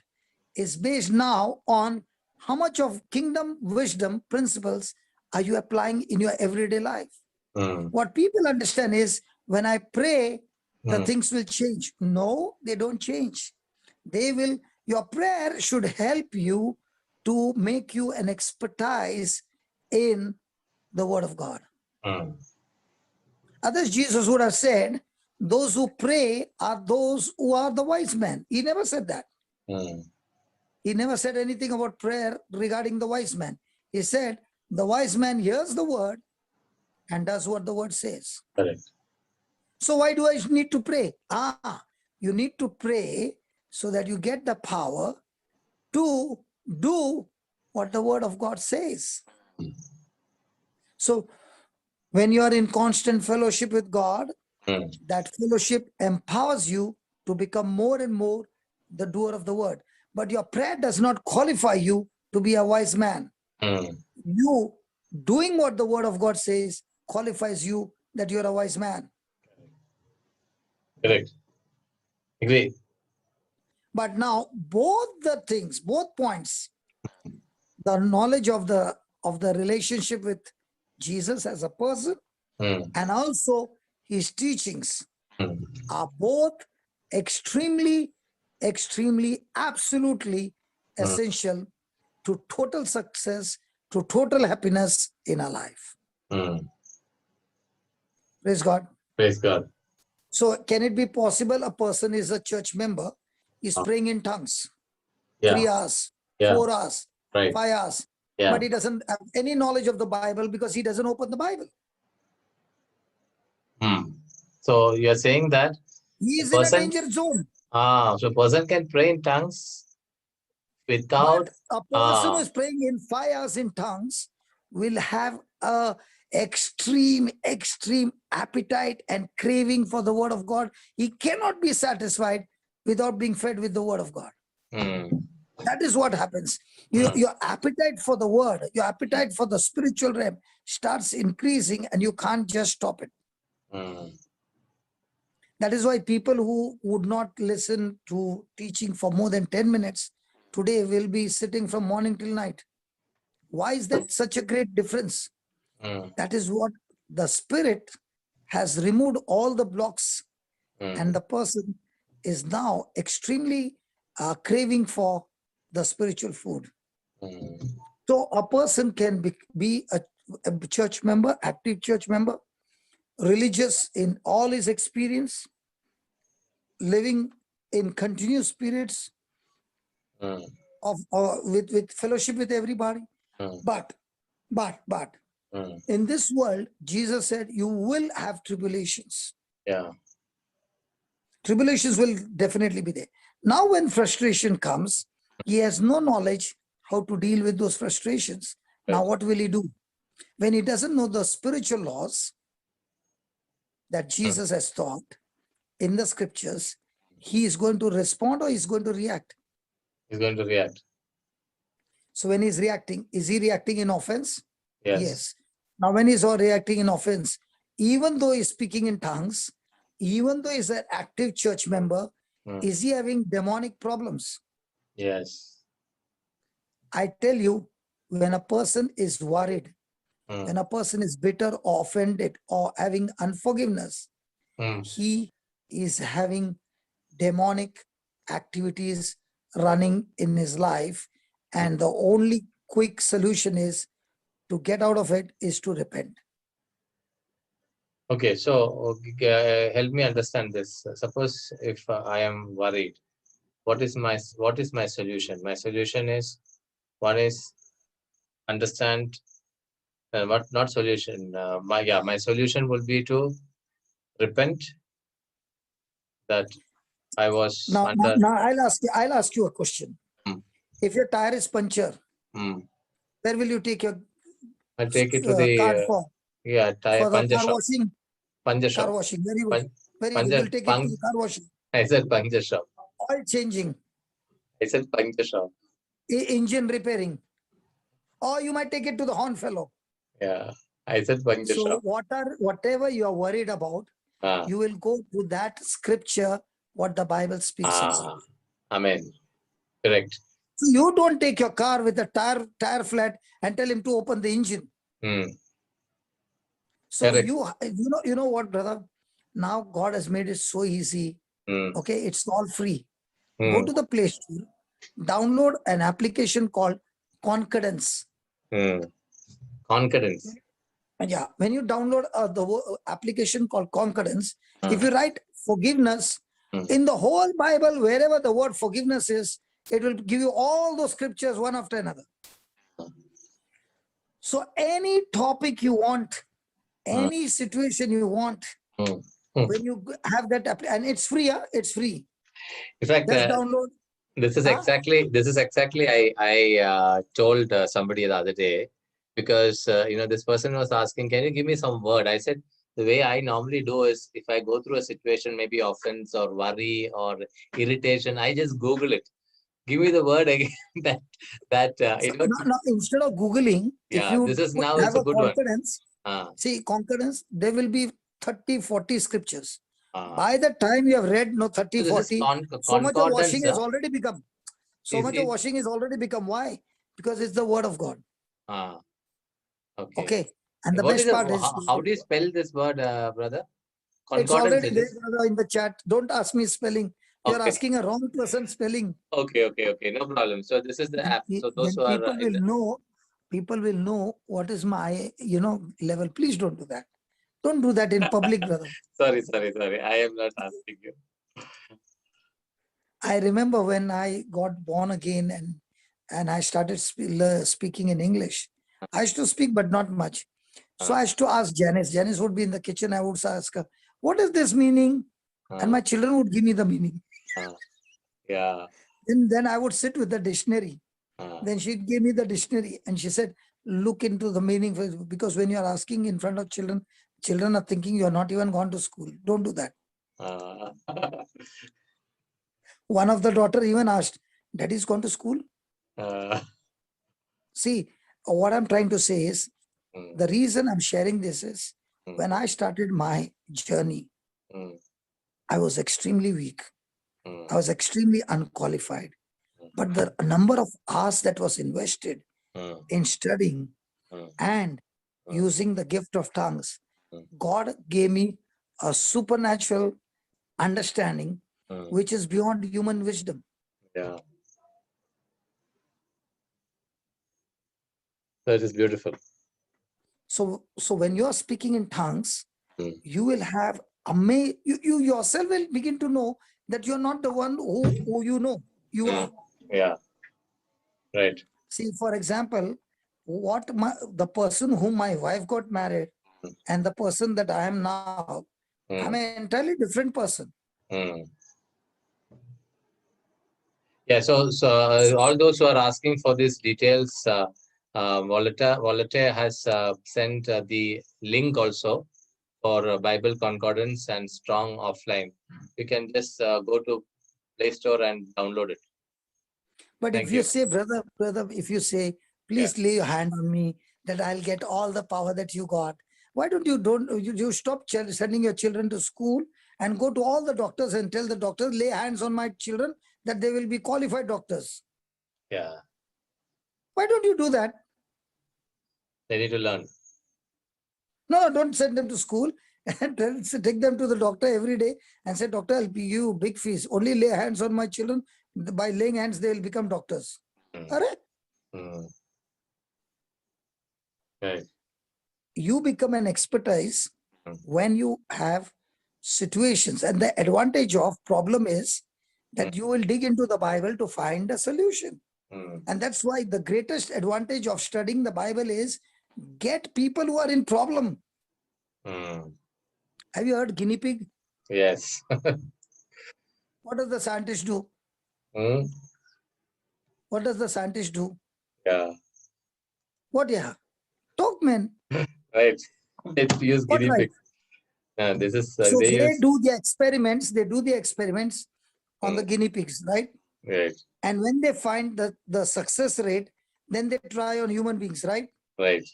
is based now on How much of kingdom wisdom principles are you applying in your everyday life? What people understand is when I pray, the things will change. No, they don't change. They will, your prayer should help you to make you an expertise in the word of God. Others, Jesus would have said, those who pray are those who are the wise men. He never said that. He never said anything about prayer regarding the wise man. He said, the wise man hears the word and does what the word says. Correct. So why do I need to pray? You need to pray so that you get the power to do what the word of God says. So when you are in constant fellowship with God, that fellowship empowers you to become more and more the doer of the word. But your prayer does not qualify you to be a wise man. You doing what the word of God says qualifies you that you're a wise man. Correct. Agree. But now both the things, both points, the knowledge of the relationship with Jesus as a person and also his teachings are both extremely, absolutely essential to total success, to total happiness in our life. Praise God. Praise God. So can it be possible a person is a church member, is praying in tongues, 3 hours, 4 hours, 5 hours, but he doesn't have any knowledge of the Bible because he doesn't open the Bible? So you're saying that he is in a danger zone. So a person can pray in tongues without... But a person who is praying in 5 hours in tongues will have a extreme appetite and craving for the word of God. He cannot be satisfied without being fed with the word of God. That is what happens. Your appetite for the word, your appetite for the spiritual realm starts increasing and you can't just stop it. That is why people who would not listen to teaching for more than 10 minutes today will be sitting from morning till night. Why is that such a great difference? That is what the Spirit has removed all the blocks and the person is now extremely craving for the spiritual food. So a person can be a church member, active church member, religious in all his experience, living in continuous spirits of with fellowship with everybody. But in this world, Jesus said, you will have tribulations. Tribulations will definitely be there. Now, when frustration comes, he has no knowledge how to deal with those frustrations. Now, what will he do? When he doesn't know the spiritual laws that Jesus has taught in the scriptures, he is going to respond or he's going to react? He's going to react. So when he's reacting, is he reacting in offense? Yes. Now, when he's reacting in offense, even though he's speaking in tongues, even though he's an active church member, is he having demonic problems? Yes. I tell you, when a person is worried, when a person is bitter or offended or having unforgiveness, he is having demonic activities running in his life. And the only quick solution is to get out of it is to repent. Okay, so help me understand this. Suppose if I am worried, what is my solution? My solution is, one is understand not solution. My solution would be to repent that I was now I'll ask you a question. If your tire is puncture, where will you take your I take it to the car for? tire For the puncture car shop. washing? Puncture shop. Car washing, very good. Very good. You'll take it to the car washing. I said puncture shop. Oil changing. I said puncture shop. Engine repairing. Or you might take it to the horn fellow. Yeah, I said puncture shop. So whatever you are worried about, you will go to that scripture, what the Bible speaks about. Amen. Correct. So you don't take your car with a tire flat and tell him to open the engine. So Correct. you know what, brother? Now God has made it so easy. Okay, it's all free. Go to the Play Store, download an application called Concordance. Concordance. Yeah, when you download the application called Concordance, if you write forgiveness in the whole Bible, wherever the word forgiveness is, it will give you all those scriptures one after another. So any topic you want, any situation you want, when you have that app, and it's free, it's free. In fact, just download. This is exactly I told somebody the other day, because this person was asking, can you give me some word? I said, the way I normally do is, if I go through a situation, maybe offense or worry or irritation, I just Google it. Give me the word again. Instead of Googling, if you have a confidence, see, concordance, there will be 30, 40 scriptures. By the time you have read 30, 40, so much of washing has already become. Why? Because it's the word of God. Okay. And the best part is, how do you spell this word, brother? It's already there, brother, in the chat. Don't ask me spelling. You're asking a wrong person spelling. Okay. No problem. So this is the app. So those who are people will know what is my level. Please don't do that. Don't do that in public, brother. Sorry. I am not asking you. I remember when I got born again and I started speaking in English. I used to speak, but not much. So I used to ask Janice. Janice would be in the kitchen. I would ask her, what is this meaning? And my children would give me the meaning. Yeah. Then I would sit with the dictionary. Then she'd give me the dictionary and she said, look into the meaning, because when you're asking in front of children, children are thinking you're not even gone to school. Don't do that. One of the daughter even asked, Daddy's gone to school? See, what I'm trying to say is, the reason I'm sharing this is, when I started my journey, I was extremely weak. I was extremely unqualified. But the number of hours that was invested in studying and using the gift of tongues, God gave me a supernatural understanding, which is beyond human wisdom. Yeah. That is beautiful. So when you are speaking in tongues, you will have you yourself will begin to know that you're not the one who you know you are. Yeah. Right. See, for example, the person whom my wife got married and the person that I am now, I'm an entirely different person. Yeah. So all those who are asking for these details, Voltaire has sent the link also for Bible Concordance and Strong Offline. You can just go to Play Store and download it. But if you say, brother, if you say, please lay your hand on me, that I'll get all the power that you got. Why don't you stop sending your children to school and go to all the doctors and tell the doctors, lay hands on my children, that they will be qualified doctors? Yeah. Why don't you do that? They need to learn. No, don't send them to school and take them to the doctor every day and say, doctor, I'll pay you big fees. Only lay hands on my children. By laying hands, they will become doctors. Right. You become an expertise when you have situations. And the advantage of problem is that you will dig into the Bible to find a solution. And that's why the greatest advantage of studying the Bible is get people who are in problem. Have you heard guinea pig? Yes. What does the scientist do? What does the scientist do? Yeah. What? Yeah. Talk, man. Right. Let's use guinea pig. This is so they do the experiments. They do the experiments on the guinea pigs, right? Right. And when they find the success rate, then they try on human beings, right? Right.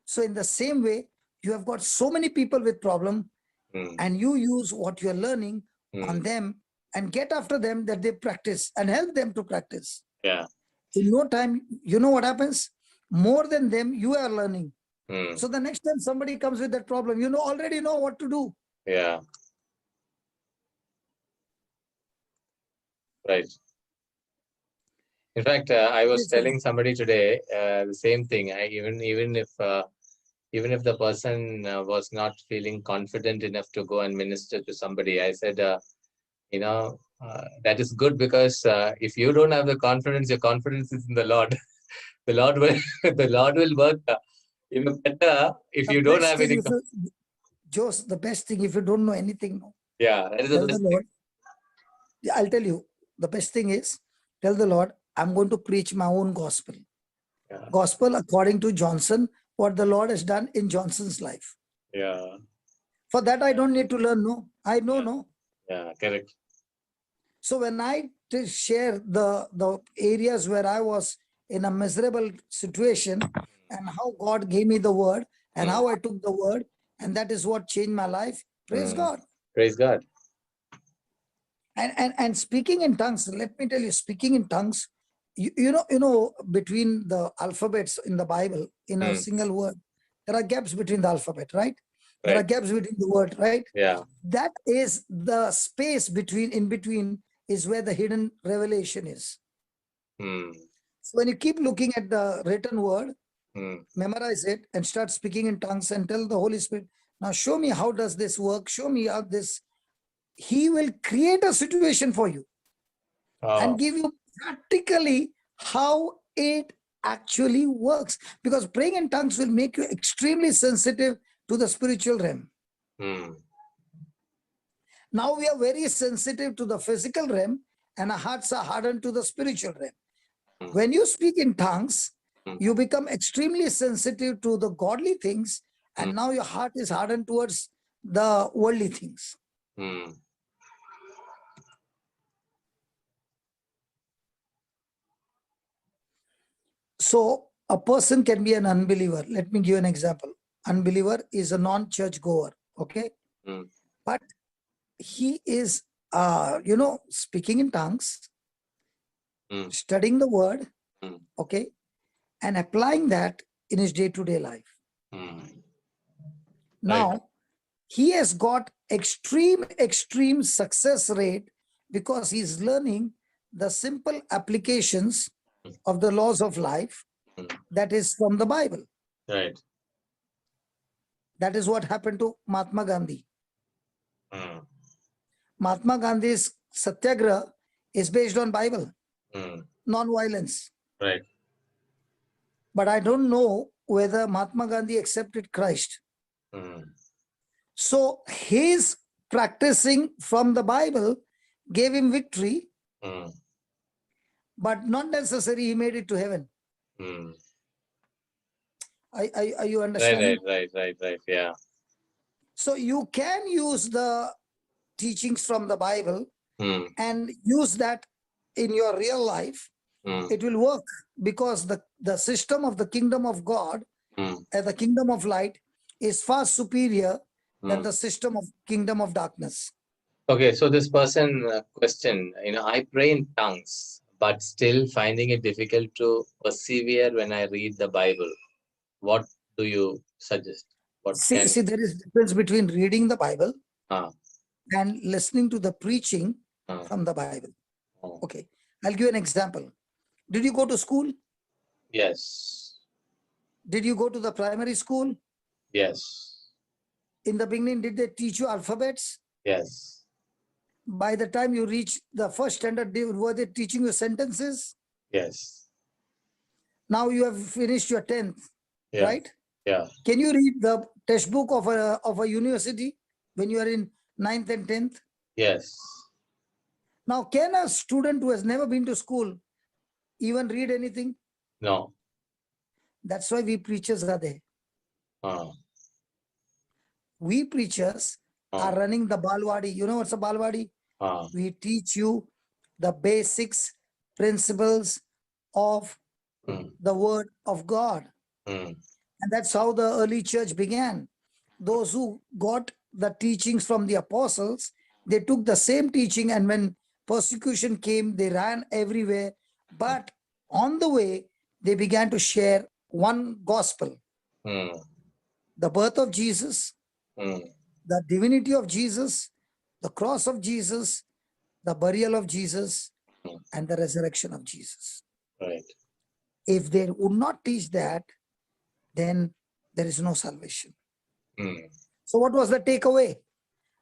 So in the same way, you have got so many people with problem, and you use what you're learning on them and get after them, that they practice and help them to practice. Yeah. In no time, you know what happens? More than them, you are learning. Hmm. So the next time somebody comes with that problem, you already know what to do. Yeah. Right. In fact, I was telling somebody today the same thing. Even if the person was not feeling confident enough to go and minister to somebody, I said, that is good, because if you don't have the confidence, your confidence is in the Lord. The Lord will the Lord will work even better if you don't have any. Jose, the best thing, if you don't know anything, Yeah, that is the best Lord, I'll tell you, the best thing is, tell the Lord, I'm going to preach my own gospel. Yeah. Gospel according to Johnson, what the Lord has done in Johnson's life. Yeah. For that, I don't need to learn, no. I know, no. Yeah, correct. So when I share the areas where I was in a miserable situation and how God gave me the word and how I took the word, and that is what changed my life. Praise God. Praise God. And speaking in tongues, let me tell you, speaking in tongues, you know, between the alphabets in the Bible, in a single word, there are gaps between the alphabet, right? There are gaps between the word, right? Yeah. That is the space in between is where the hidden revelation is. So when you keep looking at the written word, memorize it and start speaking in tongues and tell the Holy Spirit, now show me how does this work? Show me how this. He will create a situation for you and give you practically how it actually works. Because praying in tongues will make you extremely sensitive to the spiritual realm. Now we are very sensitive to the physical realm and our hearts are hardened to the spiritual realm. When you speak in tongues, you become extremely sensitive to the godly things, and now your heart is hardened towards the worldly things. So a person can be an unbeliever. Let me give you an example. Unbeliever is a non-church goer, okay? But he is, speaking in tongues, studying the word, okay? And applying that in his day-to-day life. Now, he has got extreme success rate because he's learning the simple applications of the laws of life that is from the Bible. Right. That is what happened to Mahatma Gandhi. Mahatma Gandhi's Satyagraha is based on Bible, non-violence. Right. But I don't know whether Mahatma Gandhi accepted Christ. So his practicing from the Bible gave him victory, but not necessarily he made it to heaven. Are you understanding? Right. Yeah. So you can use the teachings from the Bible and use that in your real life. It will work because the system of the kingdom of God, the kingdom of light, is far superior than the system of kingdom of darkness. Okay, so this person question, I pray in tongues, but still finding it difficult to persevere when I read the Bible. What do you suggest? See, there is a difference between reading the Bible and listening to the preaching from the Bible. Okay, I'll give you an example. Did you go to school? Yes. Did you go to the primary school? Yes. In the beginning, did they teach you alphabets? Yes. By the time you reach the first standard, were they teaching you sentences? Yes. Now you have finished your 10th, right? Yeah. Can you read the textbook of a university when you are in 9th and 10th? Yes. Now, can a student who has never been to school even read anything? No. That's why we preachers are there. We preachers are running the Balwadi. You know what's a Balwadi? We teach you the basics, principles of the word of God. And that's how the early church began. Those who got the teachings from the apostles, they took the same teaching, and when persecution came, they ran everywhere. But on the way, they began to share one gospel. The birth of Jesus, the divinity of Jesus, the cross of Jesus, the burial of Jesus, and the resurrection of Jesus. Right. If they would not teach that, then there is no salvation. So what was the takeaway?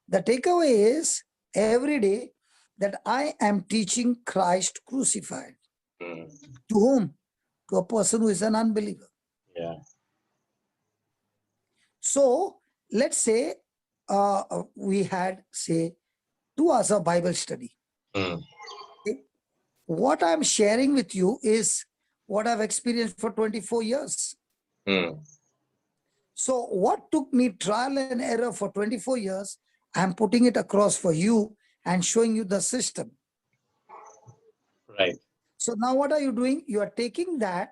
The takeaway is every day that I am teaching Christ crucified. To whom? To a person who is an unbeliever. Yeah. So let's say we had, say, 2 hours of Bible study. Okay? What I'm sharing with you is what I've experienced for 24 years. So what took me trial and error for 24 years, I'm putting it across for you and showing you the system. Right. So now what are you doing? You are taking that,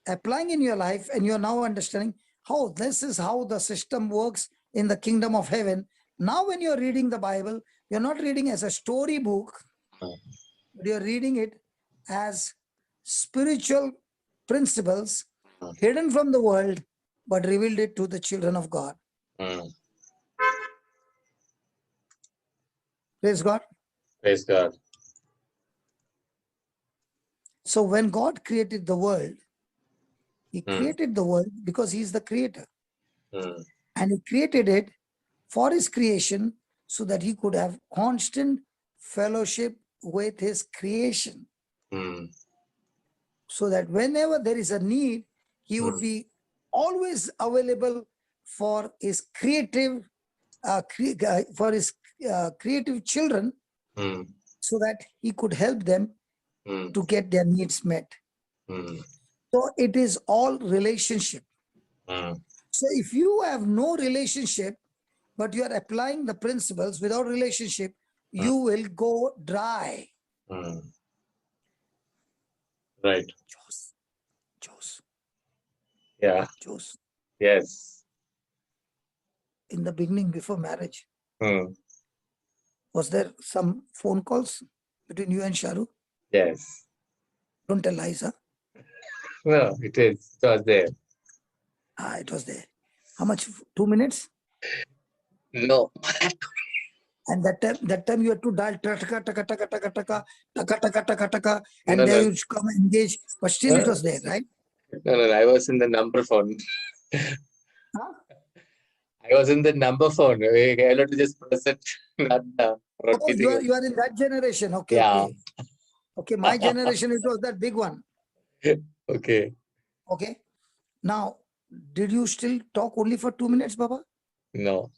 applying in your life, and you're now understanding how this is how the system works in the kingdom of heaven. Now when you're reading the Bible, you're not reading as a storybook, but you're reading it as spiritual principles hidden from the world, but revealed it to the children of God. Praise God. Praise God. So when God created the world, he created the world because he is the creator. And he created it for his creation so that he could have constant fellowship with his creation. So that whenever there is a need, he would be always available for his creative creative children, so that he could help them to get their needs met. So it is all relationship. So if you have no relationship, but you are applying the principles without relationship, you will go dry. Right. Jose. Yeah. Jose. Yes. In the beginning, before marriage, was there some phone calls between you and Sharu? Yes. Don't tell lies, huh? No, it is. It was there. It was there. How much? 2 minutes? No. And that time you had to dial taka taka taka taka taka taka taka taka taka, and No, there no. you come engage, but still it was there, right? No, I was in the number phone. Huh? I was in the number phone. I had to just press it, not Oh, you are in that generation. Okay, Yeah. okay. My generation, it was that big one. Okay. Okay. Now, did you still talk only for 2 minutes, Baba? No.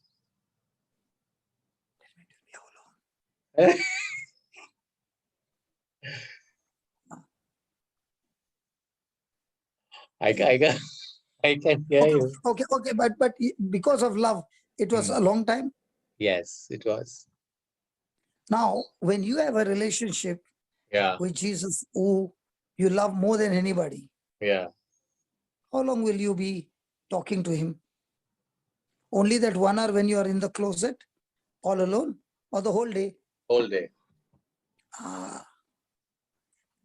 I can hear you. Okay, but because of love, it was a long time. Yes, it was. Now, when you have a relationship with Jesus, who you love more than anybody, how long will you be talking to him? Only that 1 hour when you are in the closet, all alone, or the whole day? Whole day.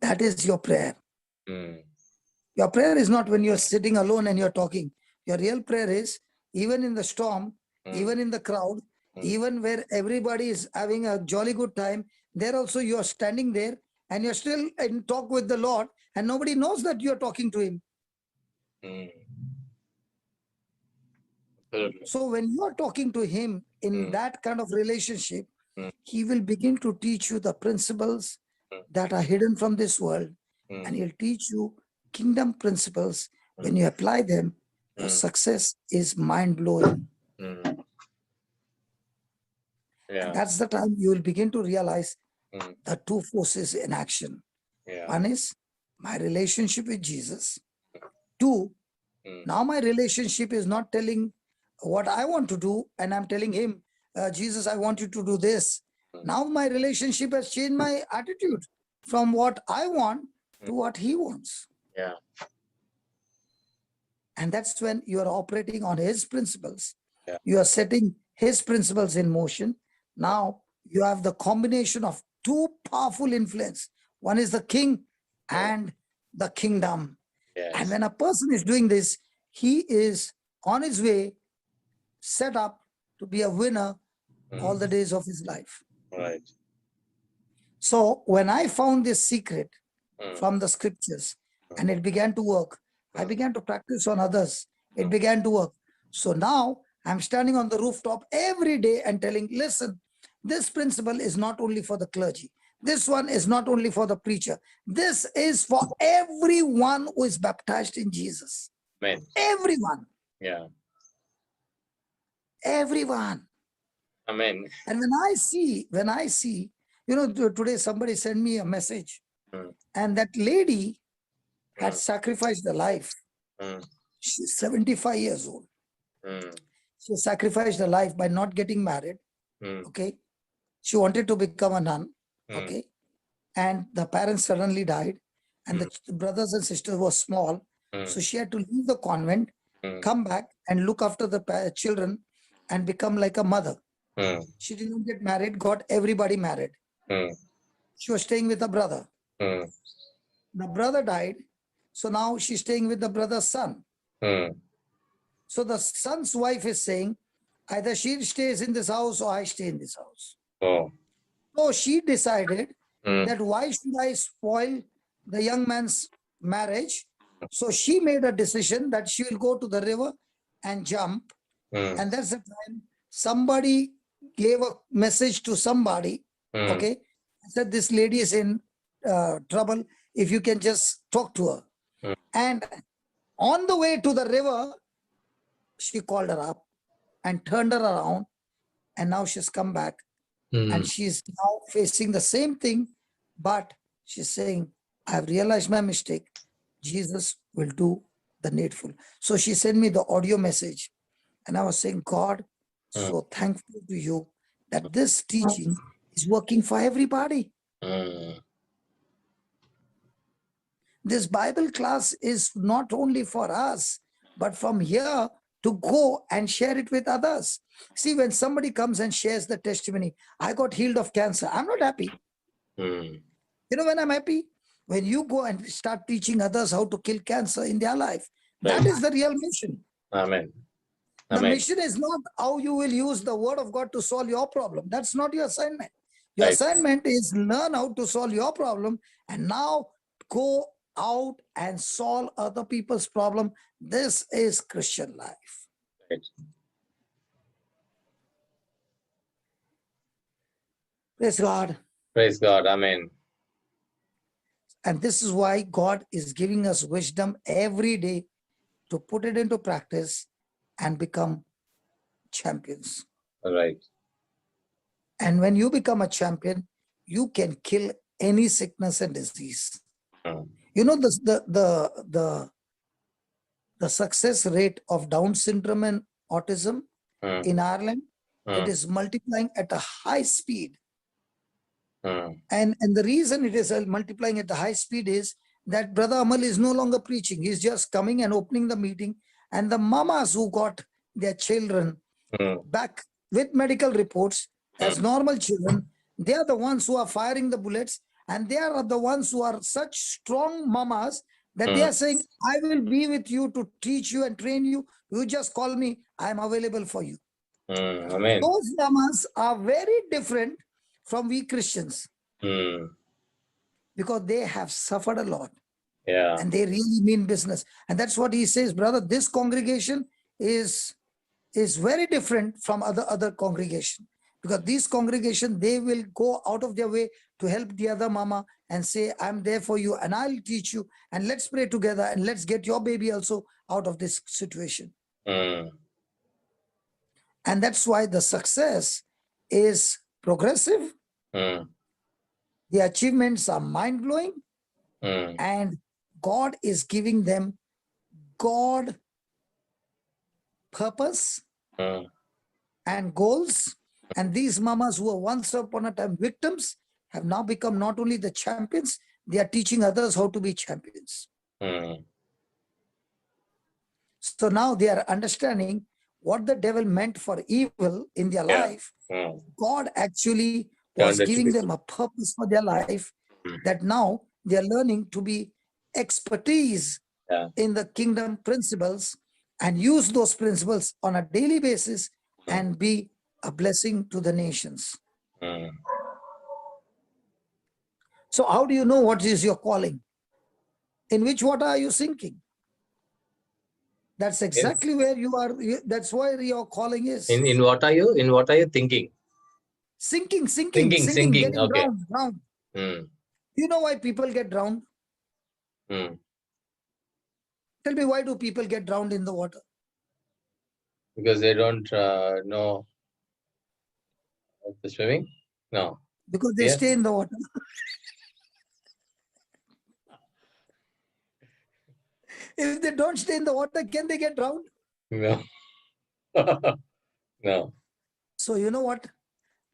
That is your prayer. Your prayer is not when you're sitting alone and you're talking. Your real prayer is, even in the storm, even in the crowd, even where everybody is having a jolly good time, there also you're standing there and you're still in talk with the Lord, and nobody knows that you're talking to him. So when you are talking to him in that kind of relationship, he will begin to teach you the principles that are hidden from this world, and he'll teach you kingdom principles. When you apply them, your success is mind-blowing. And that's the time you will begin to realize the two forces in action. One is my relationship with Jesus. Two, now my relationship is not telling what I want to do, and I'm telling him, Jesus, I want you to do this. Now my relationship has changed my attitude from what I want to what he wants. Yeah. And that's when you are operating on his principles. You are setting his principles in motion. Now you have the combination of two powerful influence. One is the king, and the kingdom. Yes. And when a person is doing this, he is on his way, set up to be a winner all the days of his life. Right. So when I found this secret from the scriptures and it began to work, I began to practice on others. It began to work. So now I'm standing on the rooftop every day and telling, listen, this principle is not only for the clergy. This one is not only for the preacher. This is for everyone who is baptized in Jesus. Amen. Everyone. Yeah. Everyone. Amen. And when I see, today somebody sent me a message and that lady had sacrificed her life. She's 75 years old. She sacrificed her life by not getting married. Okay. She wanted to become a nun. Okay. And the parents suddenly died and the brothers and sisters were small. So she had to leave the convent, come back and look after the children and become like a mother. She didn't get married, got everybody married. She was staying with a brother. The brother died. So now she's staying with the brother's son. So the son's wife is saying, either she stays in this house or I stay in this house. So she decided that why should I spoil the young man's marriage? So she made a decision that she will go to the river and jump. And that's the time somebody gave a message to somebody, okay, said this lady is in trouble, if you can just talk to her. And on the way to the river, she called her up and turned her around, and now she's come back and she's now facing the same thing, but she's saying, I've realized my mistake. Jesus will do the needful. So she sent me the audio message and I was saying, God, so thankful to you that this teaching is working for everybody. This Bible class is not only for us, but from here to go and share it with others. See, when somebody comes and shares the testimony, I got healed of cancer, I'm not happy. You know when I'm happy? When you go and start teaching others how to kill cancer in their life. That is the real mission. Amen. The mission is not how you will use the word of God to solve your problem. That's not your assignment. Your assignment is learn how to solve your problem and now go out and solve other people's problem. This is Christian life. Praise God. Praise God. Amen. And this is why God is giving us wisdom every day to put it into practice and become champions. All right. And when you become a champion, you can kill any sickness and disease. You know, the success rate of Down syndrome and autism in Ireland, it is multiplying at a high speed. And the reason it is multiplying at the high speed is that Brother Amal is no longer preaching. He's just coming and opening the meeting. And the mamas who got their children back with medical reports as normal children, they are the ones who are firing the bullets. And they are the ones who are such strong mamas that they are saying, I will be with you to teach you and train you. You just call me. I'm available for you. Amen. Those mamas are very different from we Christians because they have suffered a lot. Yeah. And they really mean business. And that's what he says, brother, this congregation is very different from other congregation. Because these congregation, they will go out of their way to help the other mama and say, I'm there for you and I'll teach you and let's pray together and let's get your baby also out of this situation. And that's why the success is progressive. The achievements are mind-blowing. And God is giving them God purpose and goals. And these mamas who were once upon a time victims have now become not only the champions, they are teaching others how to be champions. So now they are understanding what the devil meant for evil in their life. God actually was giving them a purpose for their life that now They are learning to be expertise in the kingdom principles and use those principles on a daily basis and be a blessing to the nations. So how do you know what is your calling? In which water are you sinking? That's exactly where you are. That's where your calling is. In what are you? In what are you thinking? Sinking, Sinking. getting Okay. drowned. You know why people get drowned? Tell me, why do people get drowned in the water? Because they don't know the swimming? No. Because they stay in the water. If they don't stay in the water, can they get drowned? No. No. So you know what?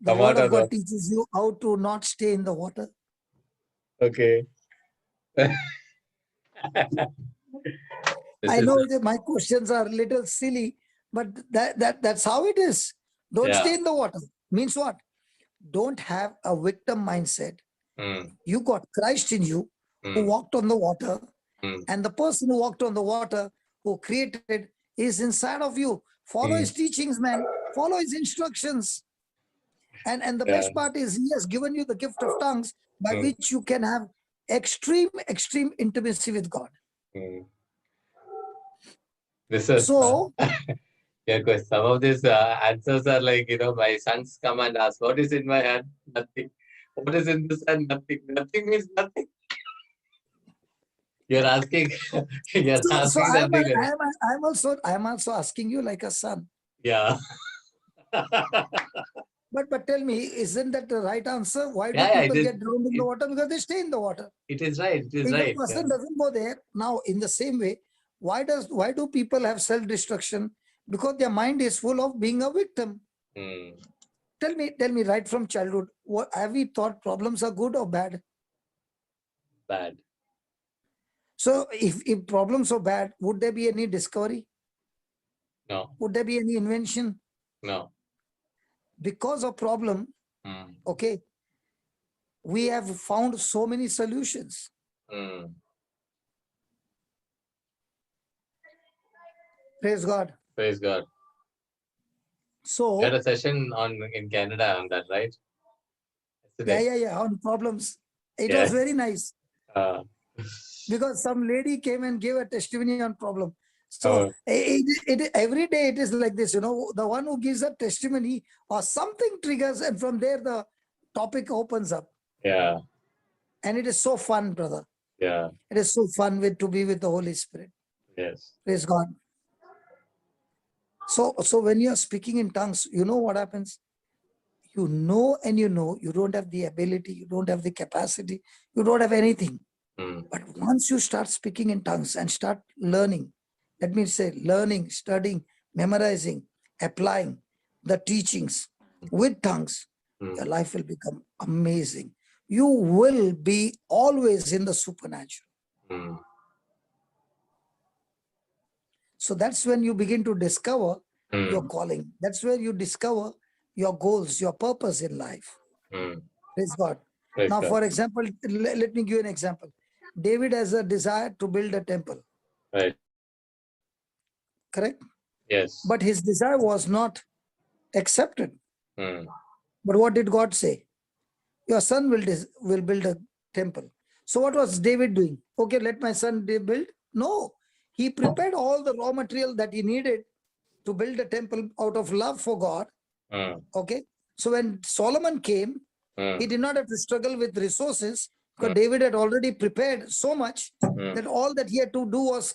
The word of God teaches you how to not stay in the water. Okay. I know that my questions are a little silly, but that's how it is. Don't stay in the water. Means what? Don't have a victim mindset. You got Christ in you who walked on the water, and the person who walked on the water, who created, is inside of you. Follow his teachings, man. Follow his instructions. And the best part is he has given you the gift of tongues by which you can have extreme intimacy with God. This is so because some of these answers are like, my sons come and ask, what is in my hand? Nothing. What is in this hand? Nothing. Nothing means nothing. You're asking. So I'm also asking you like a son. Yeah. But tell me, isn't that the right answer? Why do people get drowned in the water? Because they stay in the water. It is right. It is if right. If a person doesn't go there, now in the same way, why do people have self-destruction? Because their mind is full of being a victim. Tell me right from childhood, what have we thought problems are good or bad? Bad. So if problems are bad, would there be any discovery? No. Would there be any invention? No. Because of problem, okay, we have found so many solutions. Praise God. Praise God. So we had a session in Canada on that, right? Yeah, on problems. It was very nice. Because some lady came and gave a testimony on problem. So every day it is like this, the one who gives a testimony or something triggers, and from there the topic opens up. Yeah. And it is so fun, brother. Yeah. It is so fun to be with the Holy Spirit. Yes. Praise God. So when you are speaking in tongues, you know what happens? You know, you don't have the ability, you don't have the capacity, you don't have anything. But once you start speaking in tongues and start learning, that means learning, studying, memorizing, applying the teachings with tongues, your life will become amazing. You will be always in the supernatural. So that's when you begin to discover your calling. That's where you discover your goals, your purpose in life. Praise God. Now, for example, let me give you an example. David has a desire to build a temple. Right. Correct? Yes. But his desire was not accepted. But what did God say? Your son will build a temple. So what was David doing? Okay, let my son build. No, he prepared all the raw material that he needed to build a temple out of love for God. Okay. So when Solomon came, he did not have to struggle with resources because David had already prepared so much that all that he had to do was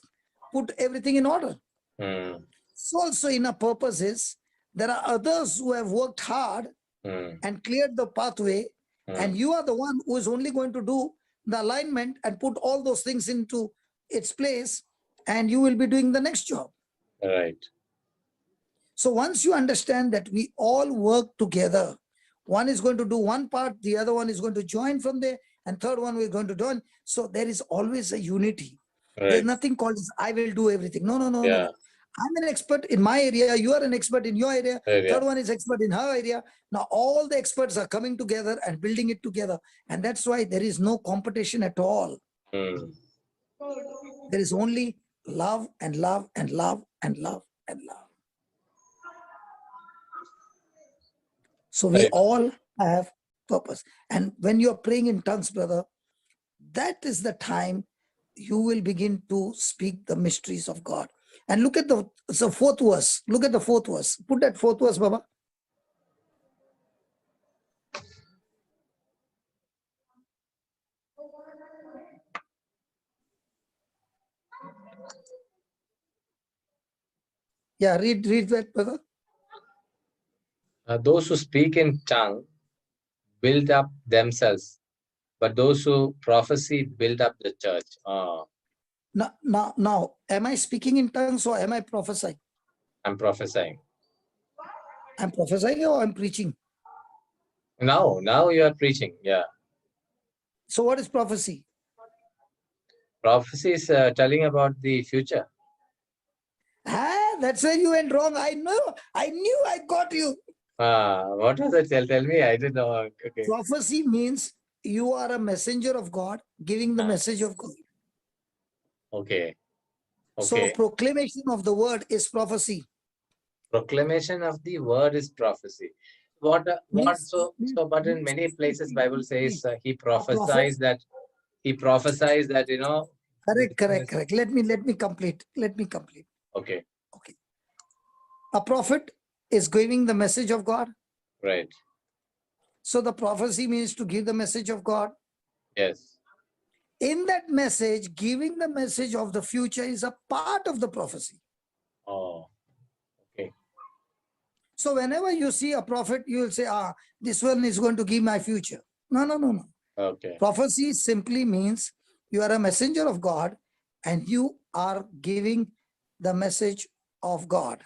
put everything in order. So also in our purposes, there are others who have worked hard and cleared the pathway, and you are the one who is only going to do the alignment and put all those things into its place, and you will be doing the next job. Right. So once you understand that we all work together, one is going to do one part, the other one is going to join from there, and third one we're going to join. So there is always a unity. Right. There's nothing called I will do everything. No. I'm an expert in my area. You are an expert in your area. Third one is expert in her area. Now all the experts are coming together and building it together. And that's why there is no competition at all. There is only love and love and love and love and love. So we all have purpose. And when you're praying in tongues, brother, that is the time you will begin to speak the mysteries of God. And look at the fourth verse. Look at the fourth verse. Put that fourth verse, Baba. Yeah, read that, brother. Those who speak in tongue build up themselves, but those who prophesy build up the church. Now, am I speaking in tongues or am I prophesying? I'm prophesying. I'm prophesying or I'm preaching? Now you are preaching, yeah. So what is prophecy? Prophecy is telling about the future. That's where you went wrong. I knew I got you. What was it? Tell me. I didn't know. Okay. Prophecy means you are a messenger of God giving the message of God. Okay. So proclamation of the word is prophecy. Proclamation of the word is prophecy. But in many places Bible says he prophesies that you know. Correct. Let me complete. Okay. A prophet is giving the message of God. Right. So the prophecy means to give the message of God. Yes. In that message, giving the message of the future is a part of the prophecy. Oh, okay. So whenever you see a prophet, you will say, this one is going to give my future. No. Okay. Prophecy simply means you are a messenger of God and you are giving the message of God.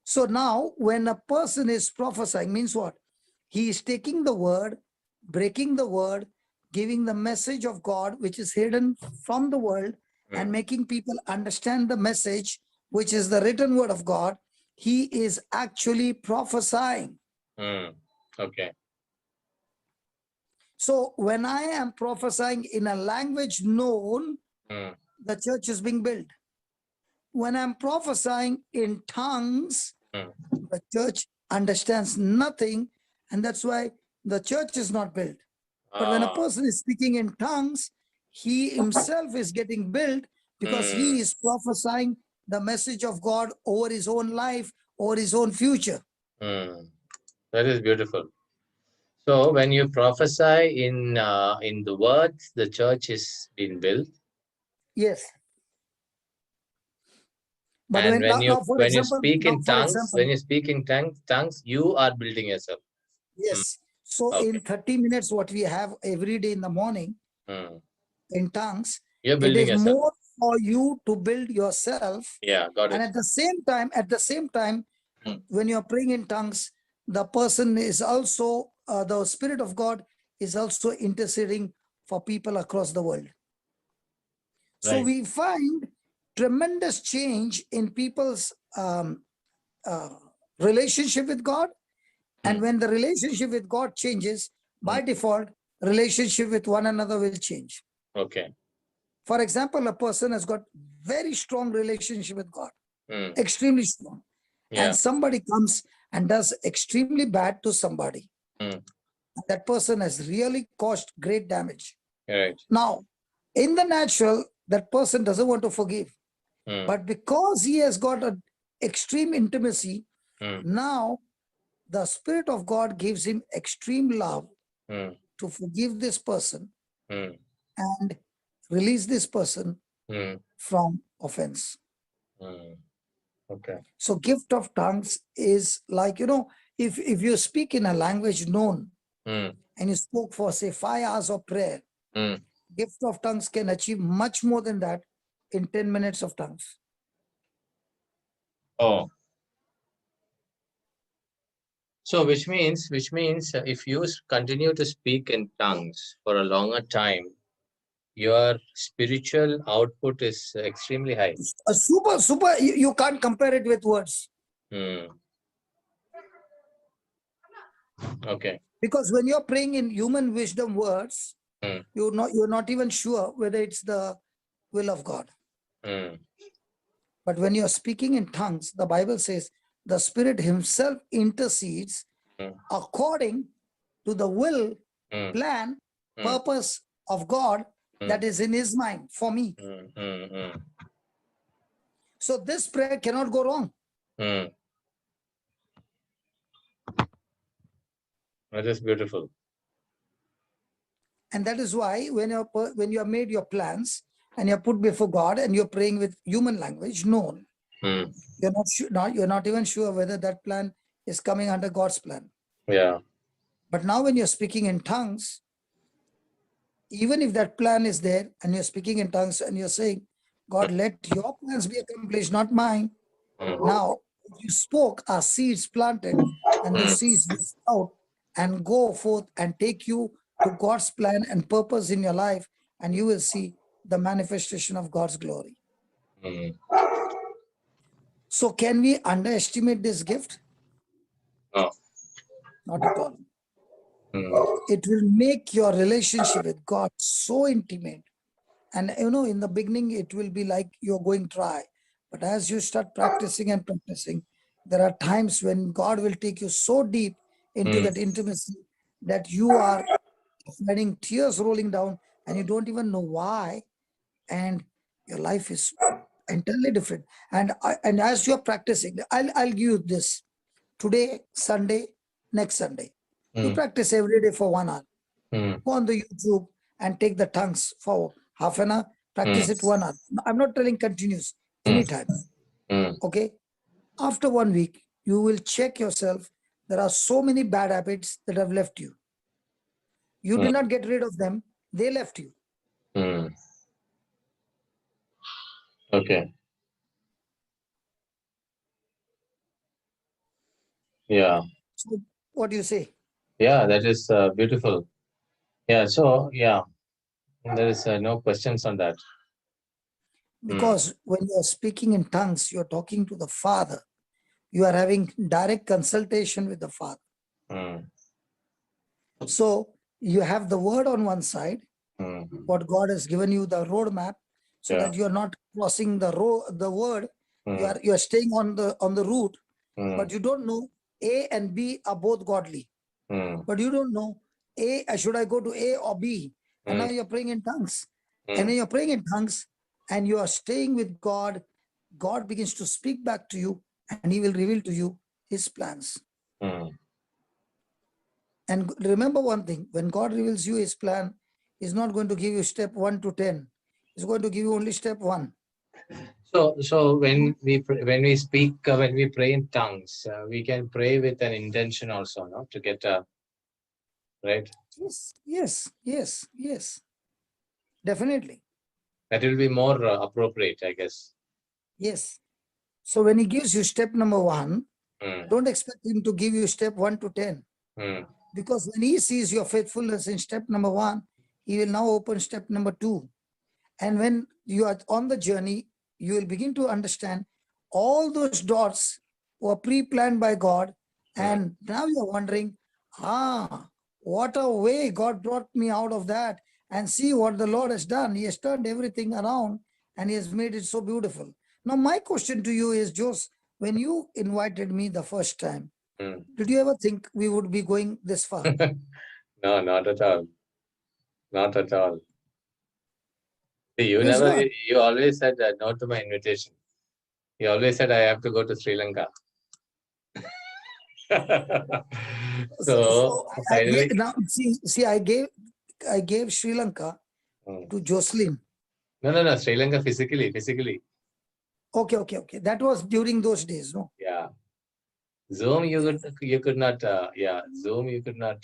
So now when a person is prophesying, means what? He is taking the word, breaking the word, giving the message of God, which is hidden from the world, and making people understand the message, which is the written word of God. He is actually prophesying. Okay. So when I am prophesying in a language known, the church is being built. When I'm prophesying in tongues, the church understands nothing, and that's why the church is not built. But when a person is speaking in tongues, he himself is getting built because he is prophesying the message of God over his own life, over his own future. That is beautiful. So when you prophesy in the words, the church is being built. Yes. But and when you speak in tongues, you are building yourself. Yes. So in 30 minutes, what we have every day in the morning in tongues, it is yourself. More for you to build yourself. Yeah, got it. And at the same time, when you're praying in tongues, the person is also, the Spirit of God is also interceding for people across the world. Right. So we find tremendous change in people's relationship with God. And when the relationship with God changes, by default, relationship with one another will change. Okay. For example, a person has got very strong relationship with God, extremely strong. Yeah. And somebody comes and does extremely bad to somebody. That person has really caused great damage. Right. Now, in the natural, that person doesn't want to forgive. But because he has got an extreme intimacy, now the Spirit of God gives him extreme love to forgive this person and release this person from offense. Okay. So gift of tongues is like, if you speak in a language known and you spoke for say 5 hours of prayer, gift of tongues can achieve much more than that in 10 minutes of tongues. Oh. So which means if you continue to speak in tongues for a longer time, your spiritual output is extremely high. Super. You can't compare it with words. Okay. Because when you're praying in human wisdom words, you're not even sure whether it's the will of God. But when you're speaking in tongues, the Bible says the Spirit Himself intercedes according to the will, plan, purpose of God that is in His mind for me. So this prayer cannot go wrong. That is beautiful. And that is why when you have made your plans and you're put before God and you're praying with human language known, you're not even sure whether that plan is coming under God's plan. Yeah. But now when you're speaking in tongues, even if that plan is there and you're speaking in tongues and you're saying, God, let your plans be accomplished, not mine. Now, you spoke, are seeds planted, and those seeds will sprout and go forth and take you to God's plan and purpose in your life, and you will see the manifestation of God's glory. So can we underestimate this gift? No. Not at all. It will make your relationship with God so intimate. And in the beginning, it will be like you're going dry. But as you start practicing and practicing, there are times when God will take you so deep into that intimacy that you are letting tears rolling down and you don't even know why. And your life is entirely different. And as you're practicing, I'll give you this. Today, Sunday, next Sunday. You practice every day for 1 hour. Go on the YouTube and take the tongues for half an hour. Practice it 1 hour. I'm not telling continuous, anytime. Okay. After 1 week, you will check yourself. There are so many bad habits that have left you. You did not get rid of them. They left you. Okay. Yeah. So what do you say? Yeah, that is beautiful. Yeah. So, yeah, there is no questions on that. Because when you're speaking in tongues, you're talking to the Father. You are having direct consultation with the Father. So you have the word on one side, what God has given you, the roadmap, so that you're not crossing the word. You're staying on the route, but you don't know A and B are both godly. But you don't know should I go to A or B? And now you're praying in tongues. And then you're praying in tongues and you are staying with God. God begins to speak back to you and He will reveal to you His plans. And remember one thing, when God reveals you His plan, He's not going to give you step 1 to 10. He's going to give you only step 1. So when we speak, when we pray in tongues, we can pray with an intention also, no? To get right? Yes. Definitely. That will be more appropriate, I guess. Yes. So when He gives you step number 1, don't expect Him to give you step 1 to 10. Because when He sees your faithfulness in step number 1, He will now open step number 2. And when you are on the journey, you will begin to understand all those dots were pre-planned by God. And now you're wondering, what a way God brought me out of that. And see what the Lord has done. He has turned everything around and He has made it so beautiful. Now, my question to you is, Jose, when you invited me the first time, did you ever think we would be going this far? No, not at all. Not at all. You Yes, never, God. you always said no to my invitation. You always said I have to go to Sri Lanka. So finally, I gave Sri Lanka to Jocelyn. No, Sri Lanka physically. Okay. That was during those days, no? Yeah. Zoom, you could not. Zoom, you could not.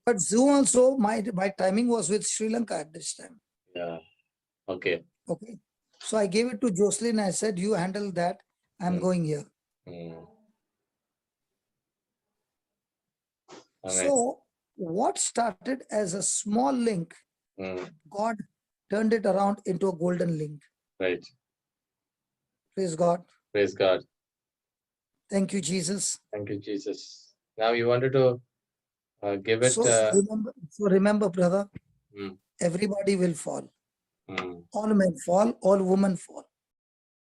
But Zoom also, my timing was with Sri Lanka at this time. Yeah. Okay. So I gave it to Jocelyn. I said, you handle that. I'm going here. So what started as a small link, God turned it around into a golden link. Right. Praise God. Praise God. Thank you, Jesus. Thank you, Jesus. Now you wanted to give it. So remember, brother, everybody will fall. All men fall, all women fall.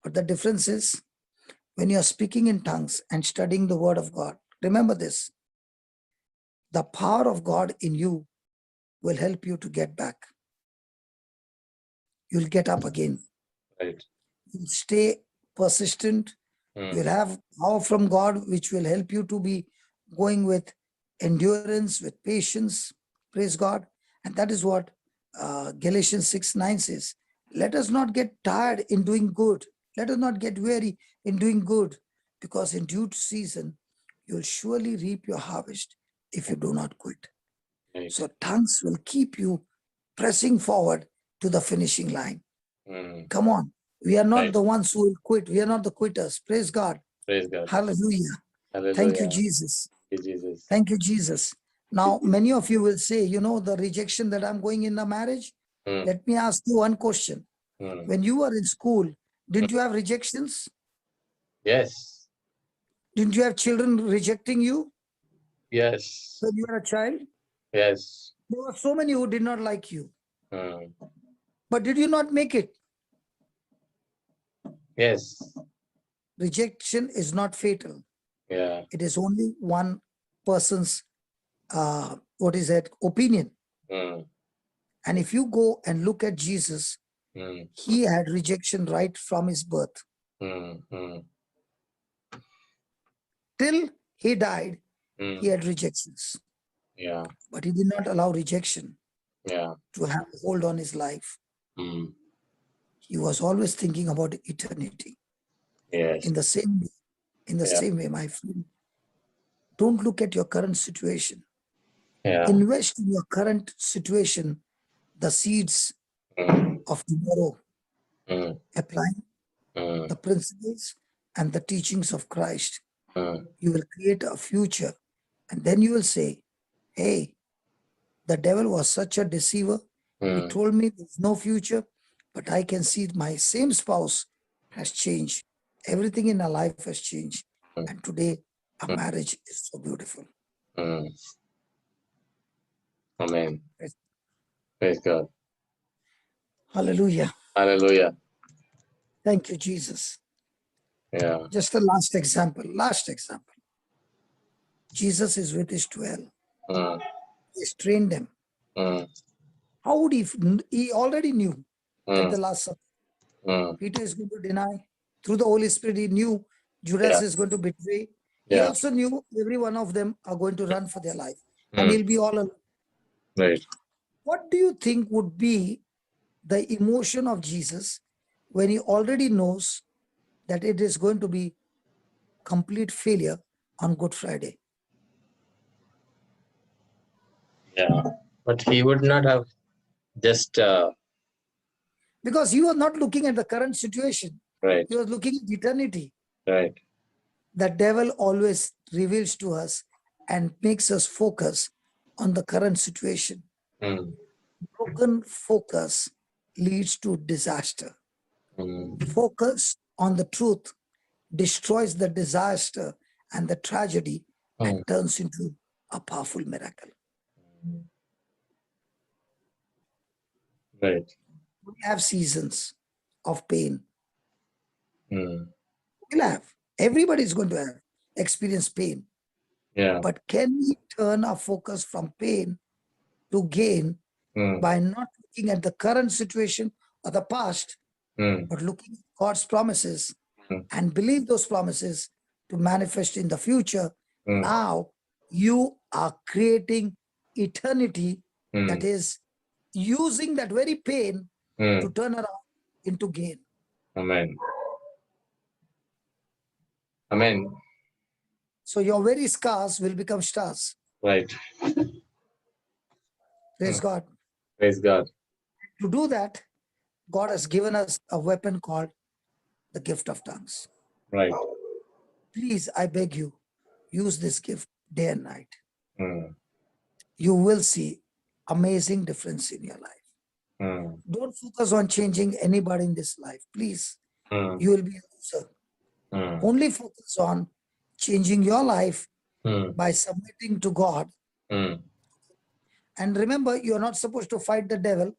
But the difference is when you are speaking in tongues and studying the word of God, remember this. The power of God in you will help you to get back. You'll get up again. Right. You'll stay persistent. You'll have power from God, which will help you to be going with endurance, with patience. Praise God. And that is what Galatians 6:9 says. Let us not get tired in doing good. Let us not get weary in doing good, because in due season, you'll surely reap your harvest if you do not quit. Right. So tongues will keep you pressing forward to the finishing line. Come on. We are not the ones who will quit. We are not the quitters. Praise God. Praise God. Hallelujah. Hallelujah. Thank you, Jesus. Thank you, Jesus. Thank you, Jesus. Now, many of you will say, the rejection that I'm going in a marriage. Let me ask you one question. When you were in school, didn't you have rejections? Yes. Didn't you have children rejecting you? Yes. When you were a child? Yes. There were so many who did not like you. But did you not make it? Yes. Rejection is not fatal. Yeah. It is only one person's, opinion. And if you go and look at Jesus, he had rejection right from his birth. Till he died, he had rejections. Yeah. But he did not allow rejection to have a hold on his life. He was always thinking about eternity. Yes. In the same way, my friend, don't look at your current situation. Invest in your current situation, the seeds of tomorrow, applying the principles and the teachings of Christ. You will create a future, and then you will say, hey, the devil was such a deceiver. He told me there's no future, but I can see my same spouse has changed. Everything in our life has changed. And today, our marriage is so beautiful. Amen. Praise God. Hallelujah. Hallelujah. Thank you, Jesus. Yeah. Just a last example. Jesus is with his 12. He's trained them. How would he already knew at the last supper, Peter is going to deny. Through the Holy Spirit, he knew Judas is going to betray. He also knew every one of them are going to run for their life. And he'll be all alone. Right. What do you think would be the emotion of Jesus when he already knows that it is going to be complete failure on Good Friday? Yeah. But he would not have just... because he was not looking at the current situation. Right. He was looking at eternity. Right. The devil always reveals to us and makes us focus on the current situation. Broken focus leads to disaster. Focus on the truth destroys the disaster and the tragedy and turns into a powerful miracle. Right. We have seasons of pain. We'll have. Everybody is going to have experience pain. Yeah. But can we turn our focus from pain to gain by not looking at the current situation or the past, but looking at God's promises and believe those promises to manifest in the future? Now you are creating eternity, that is using that very pain to turn around into gain. Amen. Amen. So your very scars will become stars. Right. Praise God. Praise God. To do that, God has given us a weapon called the gift of tongues. Right. Please, I beg you, use this gift day and night. You will see amazing difference in your life. Don't focus on changing anybody in this life. Please, you will be a loser. Only focus on changing your life by submitting to God. And remember, you're not supposed to fight the devil.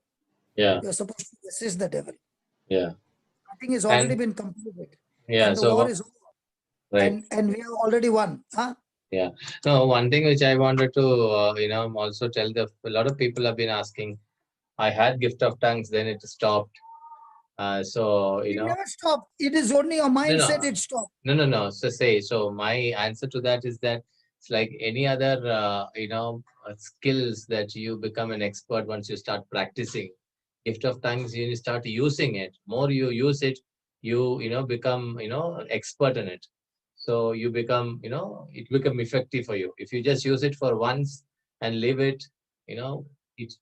You're supposed to resist the devil. Nothing has already been completed. And the war is over. Right. And we have already won. Huh? Yeah. No, one thing which I wanted to, also tell a lot of people have been asking. I had gift of tongues, then it stopped. So it never stopped. It is only your mindset. It stopped. No. So my answer to that is that it's like any other, skills that you become an expert once you start practicing. Gift of tongues, you start using it. More you use it, you become expert in it. So you become, it become effective for you. If you just use it for once and leave it, it,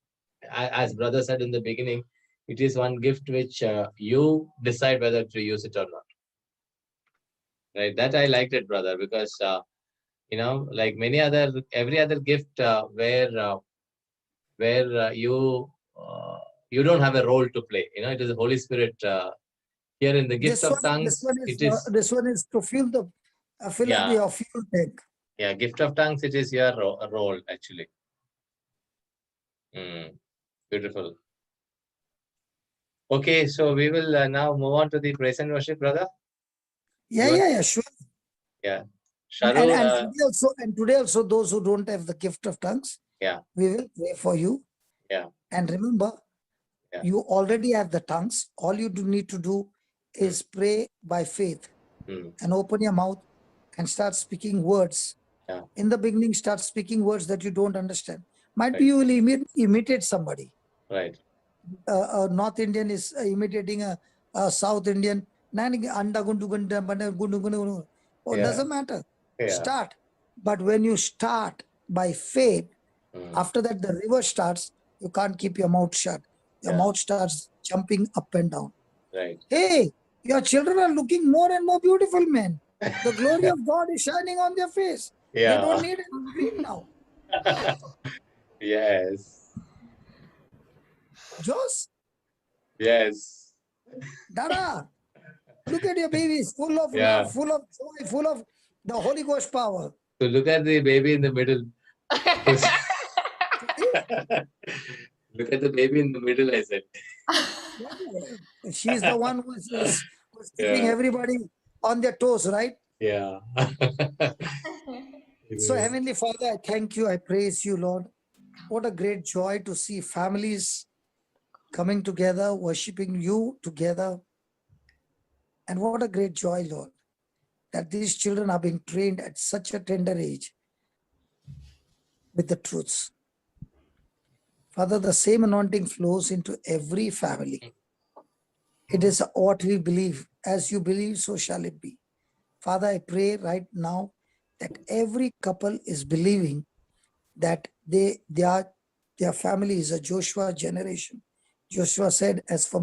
as brother said in the beginning, it is one gift which you decide whether to use it or not. Right? That I liked it, brother, because like every other gift where you don't have a role to play. It is the Holy Spirit. Here in the gift of tongues, this one is to fill up your fuel tank. Yeah, gift of tongues, it is your role actually. Beautiful. Okay, so we will now move on to the praise and worship, brother. Yeah, sure. Yeah. And today also, those who don't have the gift of tongues, we will pray for you. Yeah. And remember, you already have the tongues. All you need to do is pray by faith and open your mouth and start speaking words. In the beginning, start speaking words that you don't understand. Might be you will imitate somebody. Right. A North Indian is imitating a South Indian. Oh, doesn't matter. Start. But when you start by faith, after that the river starts, you can't keep your mouth shut. Your mouth starts jumping up and down. Right. Hey, your children are looking more and more beautiful, man. The glory of God is shining on their face. They don't need any cream now. Yes. Joss? Yes. Dada, look at your babies, full of love, full of joy, full of the Holy Ghost power. So look at the baby in the middle. Look at the baby in the middle, I said. She's the one who's keeping everybody on their toes, right? Yeah. So, Heavenly Father, I thank you. I praise you, Lord. What a great joy to see families coming together, worshiping you together. And what a great joy, Lord, that these children are being trained at such a tender age with the truths. Father, the same anointing flows into every family. It is what we believe. As you believe, so shall it be. Father, I pray right now that every couple is believing that their family is a Joshua generation. Joshua said, as for